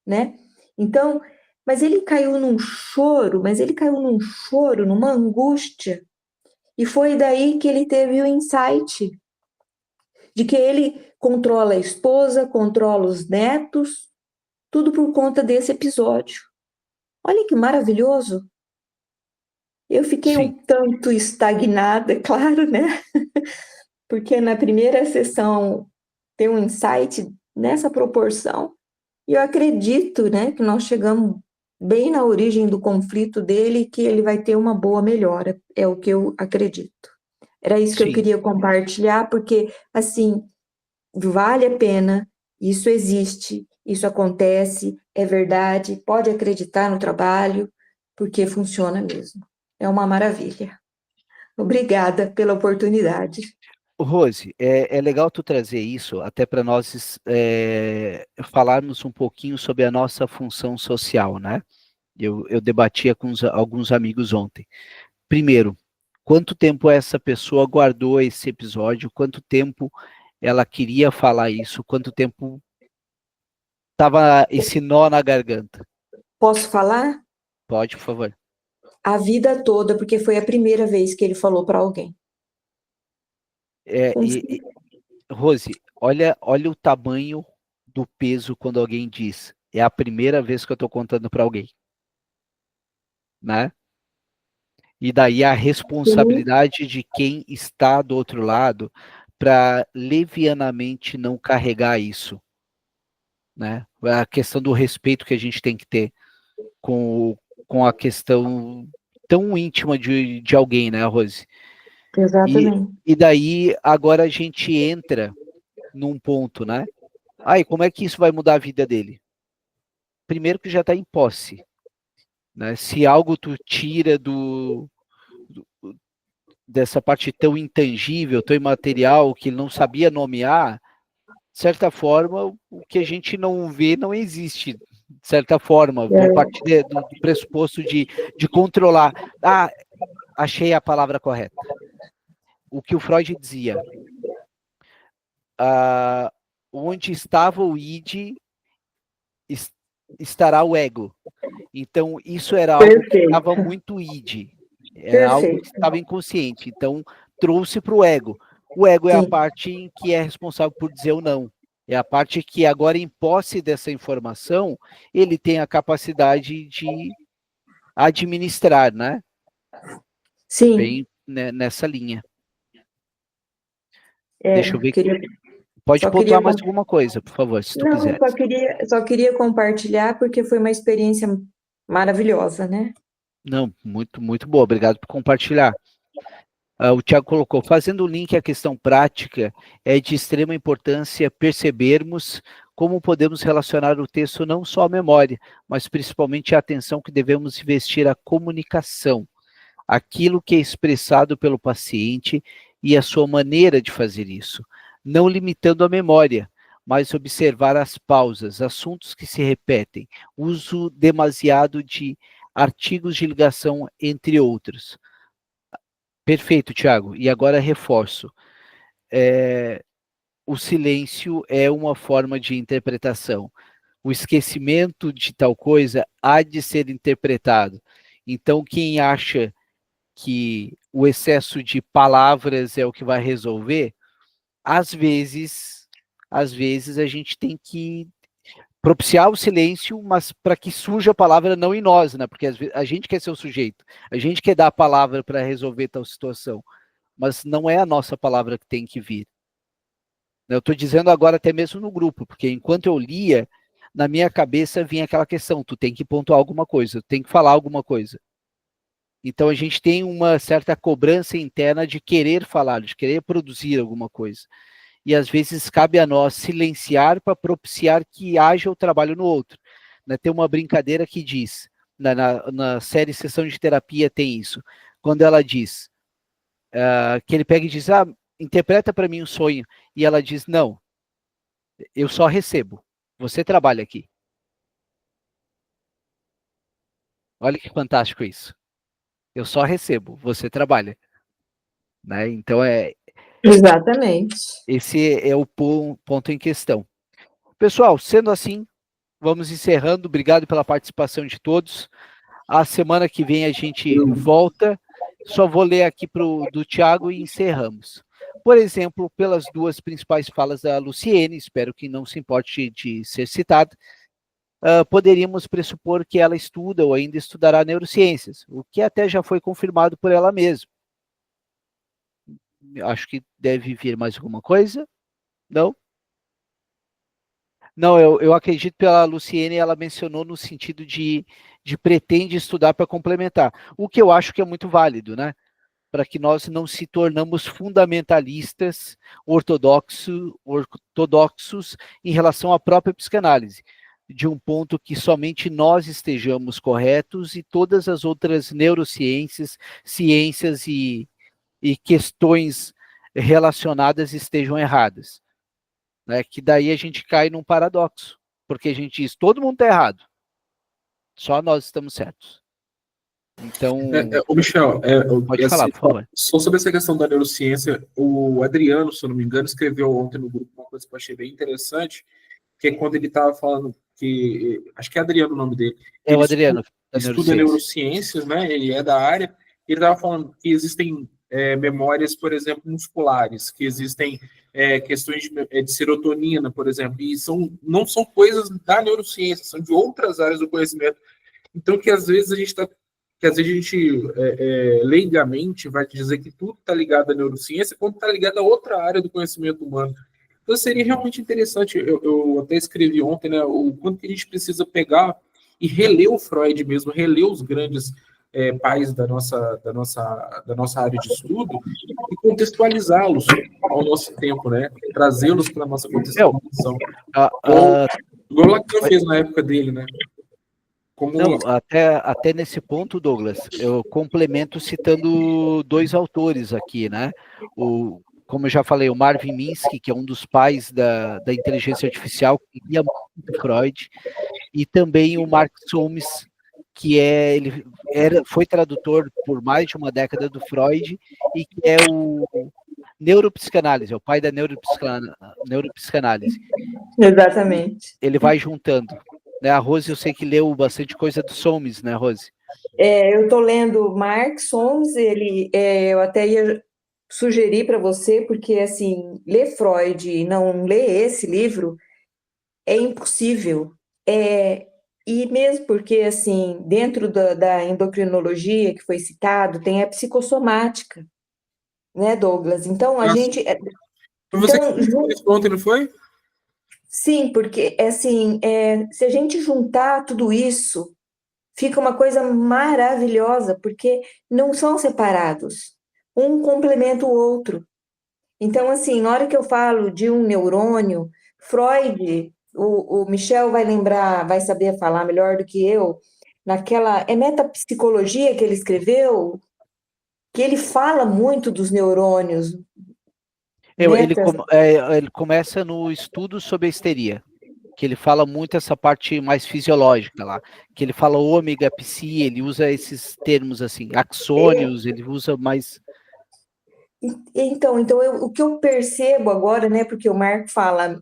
né? Então, mas ele caiu num choro, numa angústia, e foi daí que ele teve o insight de que ele controla a esposa, controla os netos, tudo por conta desse episódio. Olha que maravilhoso. Eu fiquei um tanto estagnada, claro, né? Porque na primeira sessão tem um insight nessa proporção, e eu acredito, né, que nós chegamos bem na origem do conflito dele, que ele vai ter uma boa melhora, é o que eu acredito. Era isso que eu queria compartilhar, porque, assim, vale a pena, isso existe, isso acontece, é verdade, pode acreditar no trabalho, porque funciona mesmo. É uma maravilha. Obrigada pela oportunidade. Rose, é legal tu trazer isso, até para nós falarmos um pouquinho sobre a nossa função social, né? Eu debatia com alguns amigos ontem. Primeiro, Quanto tempo essa pessoa guardou esse episódio? Quanto tempo ela queria falar isso? Quanto tempo estava esse nó na garganta? Posso falar? Pode, por favor. A vida toda, porque foi a primeira vez que ele falou para alguém. Rose, olha o tamanho do peso quando alguém diz: é a primeira vez que eu estou contando para alguém, né? E daí a responsabilidade de quem está do outro lado para levianamente não carregar isso, né? A questão do respeito que a gente tem que ter com a questão tão íntima de alguém, né, Rose? Exatamente. E daí agora a gente entra num ponto, né? E como é que isso vai mudar a vida dele? Primeiro que já está em posse, né? Se algo tu tira dessa parte tão intangível, tão imaterial, que ele não sabia nomear, de certa forma, o que a gente não vê não existe, de certa forma. Vou partir do pressuposto de controlar. Achei a palavra correta. O que o Freud dizia. Onde estava o id, estará o ego. Então, isso era algo que estava muito id. Era algo que estava inconsciente. Então, trouxe para o ego. O ego é a parte que é responsável por dizer o não. É a parte que agora, em posse dessa informação, ele tem a capacidade de administrar, né? Sim. Bem, né, nessa linha. É, Deixa eu ver. Pode pontuar mais alguma coisa, por favor, se tu quiser. Só queria compartilhar porque foi uma experiência maravilhosa, né? Não, muito, muito boa. Obrigado por compartilhar. O Tiago colocou, fazendo o link à questão prática, é de extrema importância percebermos como podemos relacionar o texto não só à memória, mas principalmente à atenção que devemos investir à comunicação, aquilo que é expressado pelo paciente e a sua maneira de fazer isso, não limitando a memória, mas observar as pausas, assuntos que se repetem, uso demasiado de artigos de ligação, entre outros. Perfeito, Tiago. E agora reforço. O silêncio é uma forma de interpretação. O esquecimento de tal coisa há de ser interpretado. Então, quem acha que o excesso de palavras é o que vai resolver, às vezes a gente tem que propiciar o silêncio, mas para que surja a palavra não em nós, né? Porque às vezes a gente quer ser o sujeito, a gente quer dar a palavra para resolver tal situação, mas não é a nossa palavra que tem que vir. Eu estou dizendo agora até mesmo no grupo, porque enquanto eu lia, na minha cabeça vinha aquela questão, tu tem que pontuar alguma coisa, tu tem que falar alguma coisa. Então a gente tem uma certa cobrança interna de querer falar, de querer produzir alguma coisa. E às vezes cabe a nós silenciar para propiciar que haja o trabalho no outro. Né? Tem uma brincadeira que diz, na série Sessão de Terapia tem isso, quando ela diz, que ele pega e diz, interpreta para mim um sonho, e ela diz, não, eu só recebo, você trabalha aqui. Olha que fantástico isso. Eu só recebo, você trabalha. Né? Então, Exatamente. esse é o ponto em questão. Pessoal, sendo assim, vamos encerrando. Obrigado pela participação de todos. A semana que vem a gente volta. Só vou ler aqui do Tiago e encerramos. Por exemplo, pelas duas principais falas da Luciene, espero que não se importe de ser citada, poderíamos pressupor que ela estuda ou ainda estudará neurociências, o que até já foi confirmado por ela mesma. Acho que deve vir mais alguma coisa. Não? Não, eu acredito pela Luciene, ela mencionou no sentido de pretende estudar para complementar, o que eu acho que é muito válido, né? Para que nós não se tornamos fundamentalistas ortodoxos em relação à própria psicanálise, de um ponto que somente nós estejamos corretos e todas as outras neurociências, ciências e questões relacionadas estejam erradas. Né? Que daí a gente cai num paradoxo, porque a gente diz, todo mundo está errado, só nós estamos certos. Então, Ô Michel, pode falar, por favor. só sobre essa questão da neurociência, o Adriano, se eu não me engano, escreveu ontem no grupo uma coisa que eu achei bem interessante, que é quando ele estava falando que, acho que é Adriano o nome dele, É o ele Adriano, da estuda neurociência. neurociências, né? Ele é da área. Ele estava falando que existem memórias, por exemplo, musculares, que existem questões de serotonina, por exemplo, e não são coisas da neurociência, são de outras áreas do conhecimento. Então, que às vezes a gente leigamente vai dizer que tudo está ligado à neurociência, quando está ligado a outra área do conhecimento humano. Então, seria realmente interessante. Eu até escrevi ontem, né, o quanto que a gente precisa pegar e reler o Freud mesmo, reler os grandes pais da nossa área de estudo e contextualizá-los ao nosso tempo, né? Trazê-los para a nossa contextualização. Igual o Lacan fez na época dele, né? Não, até nesse ponto, Douglas, eu complemento citando dois autores aqui, né? Como eu já falei, o Marvin Minsky, que é um dos pais da inteligência artificial, que lia muito Freud, e também o Mark Solms, que foi tradutor por mais de uma década do Freud, e que é o neuropsicanálise, é o pai da neuropsicanálise. Exatamente. Ele vai juntando. Né, a Rose, eu sei que leu bastante coisa do Solms, né, Rose? Eu estou lendo Mark Solms, eu até ia sugerir para você, porque, assim, ler Freud e não ler esse livro é impossível. E mesmo porque, assim, dentro da endocrinologia que foi citado, tem a psicossomática, né, Douglas? Então, a gente... Foi você que falou isso ontem, não foi? Sim, porque, assim, se a gente juntar tudo isso, fica uma coisa maravilhosa, porque não são separados. Um complementa o outro. Então, assim, na hora que eu falo de um neurônio, Freud, o Michel vai lembrar, vai saber falar melhor do que eu, naquela metapsicologia que ele escreveu, que ele fala muito dos neurônios. Ele começa no estudo sobre a histeria, que ele fala muito essa parte mais fisiológica lá, que ele fala ômega, psi, ele usa esses termos assim, axônios, ele usa mais... Então o que eu percebo agora, né, porque o Marco fala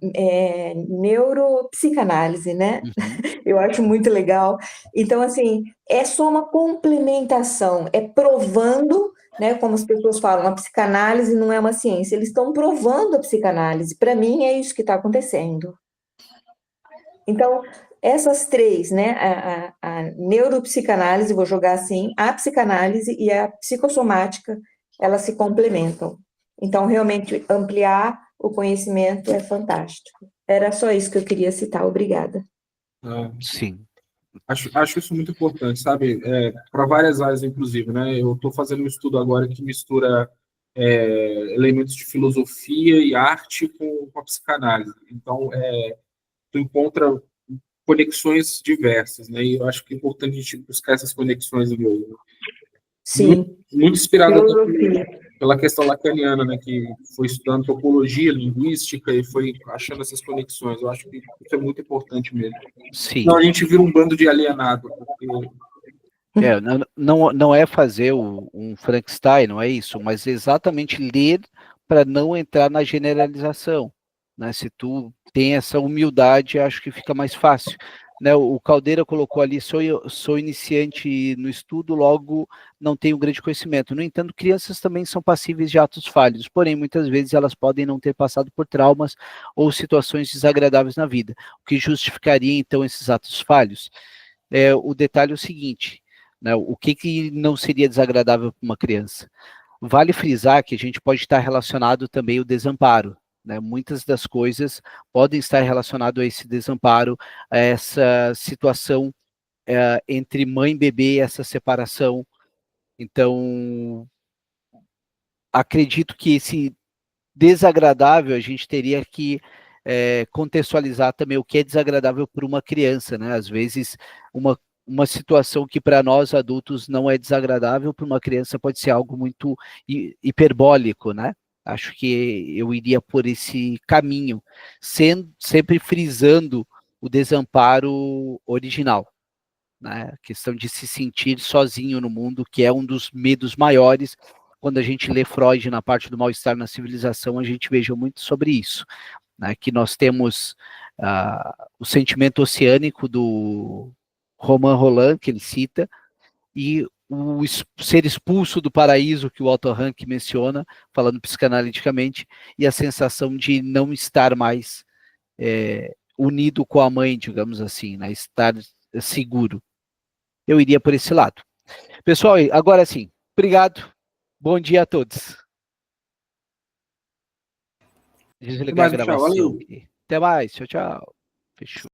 neuropsicanálise, né? Uhum. Eu acho muito legal. Então, assim, é só uma complementação, é provando, né, como as pessoas falam, a psicanálise não é uma ciência, eles estão provando a psicanálise. Para mim, é isso que está acontecendo. Então, essas três, né, a neuropsicanálise, vou jogar assim, a psicanálise e a psicossomática, elas se complementam. Então, realmente, ampliar o conhecimento é fantástico. Era só isso que eu queria citar. Obrigada. Sim. Acho isso muito importante, sabe? Para várias áreas, inclusive, né? Eu estou fazendo um estudo agora que mistura elementos de filosofia e arte com a psicanálise. Então, tu encontra conexões diversas, né? E eu acho que é importante a gente buscar essas conexões mesmo. Sim. Muito inspirado pela questão lacaniana, né? Que foi estudando topologia, linguística e foi achando essas conexões. Eu acho que isso é muito importante mesmo. Sim. Senão a gente vira um bando de alienado. Não é fazer um Frankenstein, não é isso, mas exatamente ler para não entrar na generalização. Né? Se tu tem essa humildade, acho que fica mais fácil. Né? O Caldeira colocou ali, sou iniciante no estudo, logo não tenho grande conhecimento. No entanto, crianças também são passíveis de atos falhos, porém, muitas vezes elas podem não ter passado por traumas ou situações desagradáveis na vida. O que justificaria, então, esses atos falhos? O detalhe é o seguinte, né, o que não seria desagradável para uma criança? Vale frisar que a gente pode estar relacionado também ao desamparo. Né? Muitas das coisas podem estar relacionadas a esse desamparo, a essa situação entre mãe e bebê, essa separação. Então, acredito que esse desagradável a gente teria que contextualizar também o que é desagradável para uma criança, né? Às vezes, uma situação que para nós adultos não é desagradável, para uma criança pode ser algo muito hiperbólico, né? Acho que eu iria por esse caminho, sempre frisando o desamparo original. né? A questão de se sentir sozinho no mundo, que é um dos medos maiores. Quando a gente lê Freud na parte do mal-estar na civilização, a gente veja muito sobre isso, né? Que nós temos o sentimento oceânico do Romain Rolland, que ele cita, e o ser expulso do paraíso, que o Otto Rank menciona, falando psicanaliticamente, e a sensação de não estar mais unido com a mãe, digamos assim, né? Estar seguro. Eu iria por esse lado. Pessoal, agora sim, obrigado. Bom dia a todos. Desligar a gravação aqui. Até mais, tchau, tchau. Fechou.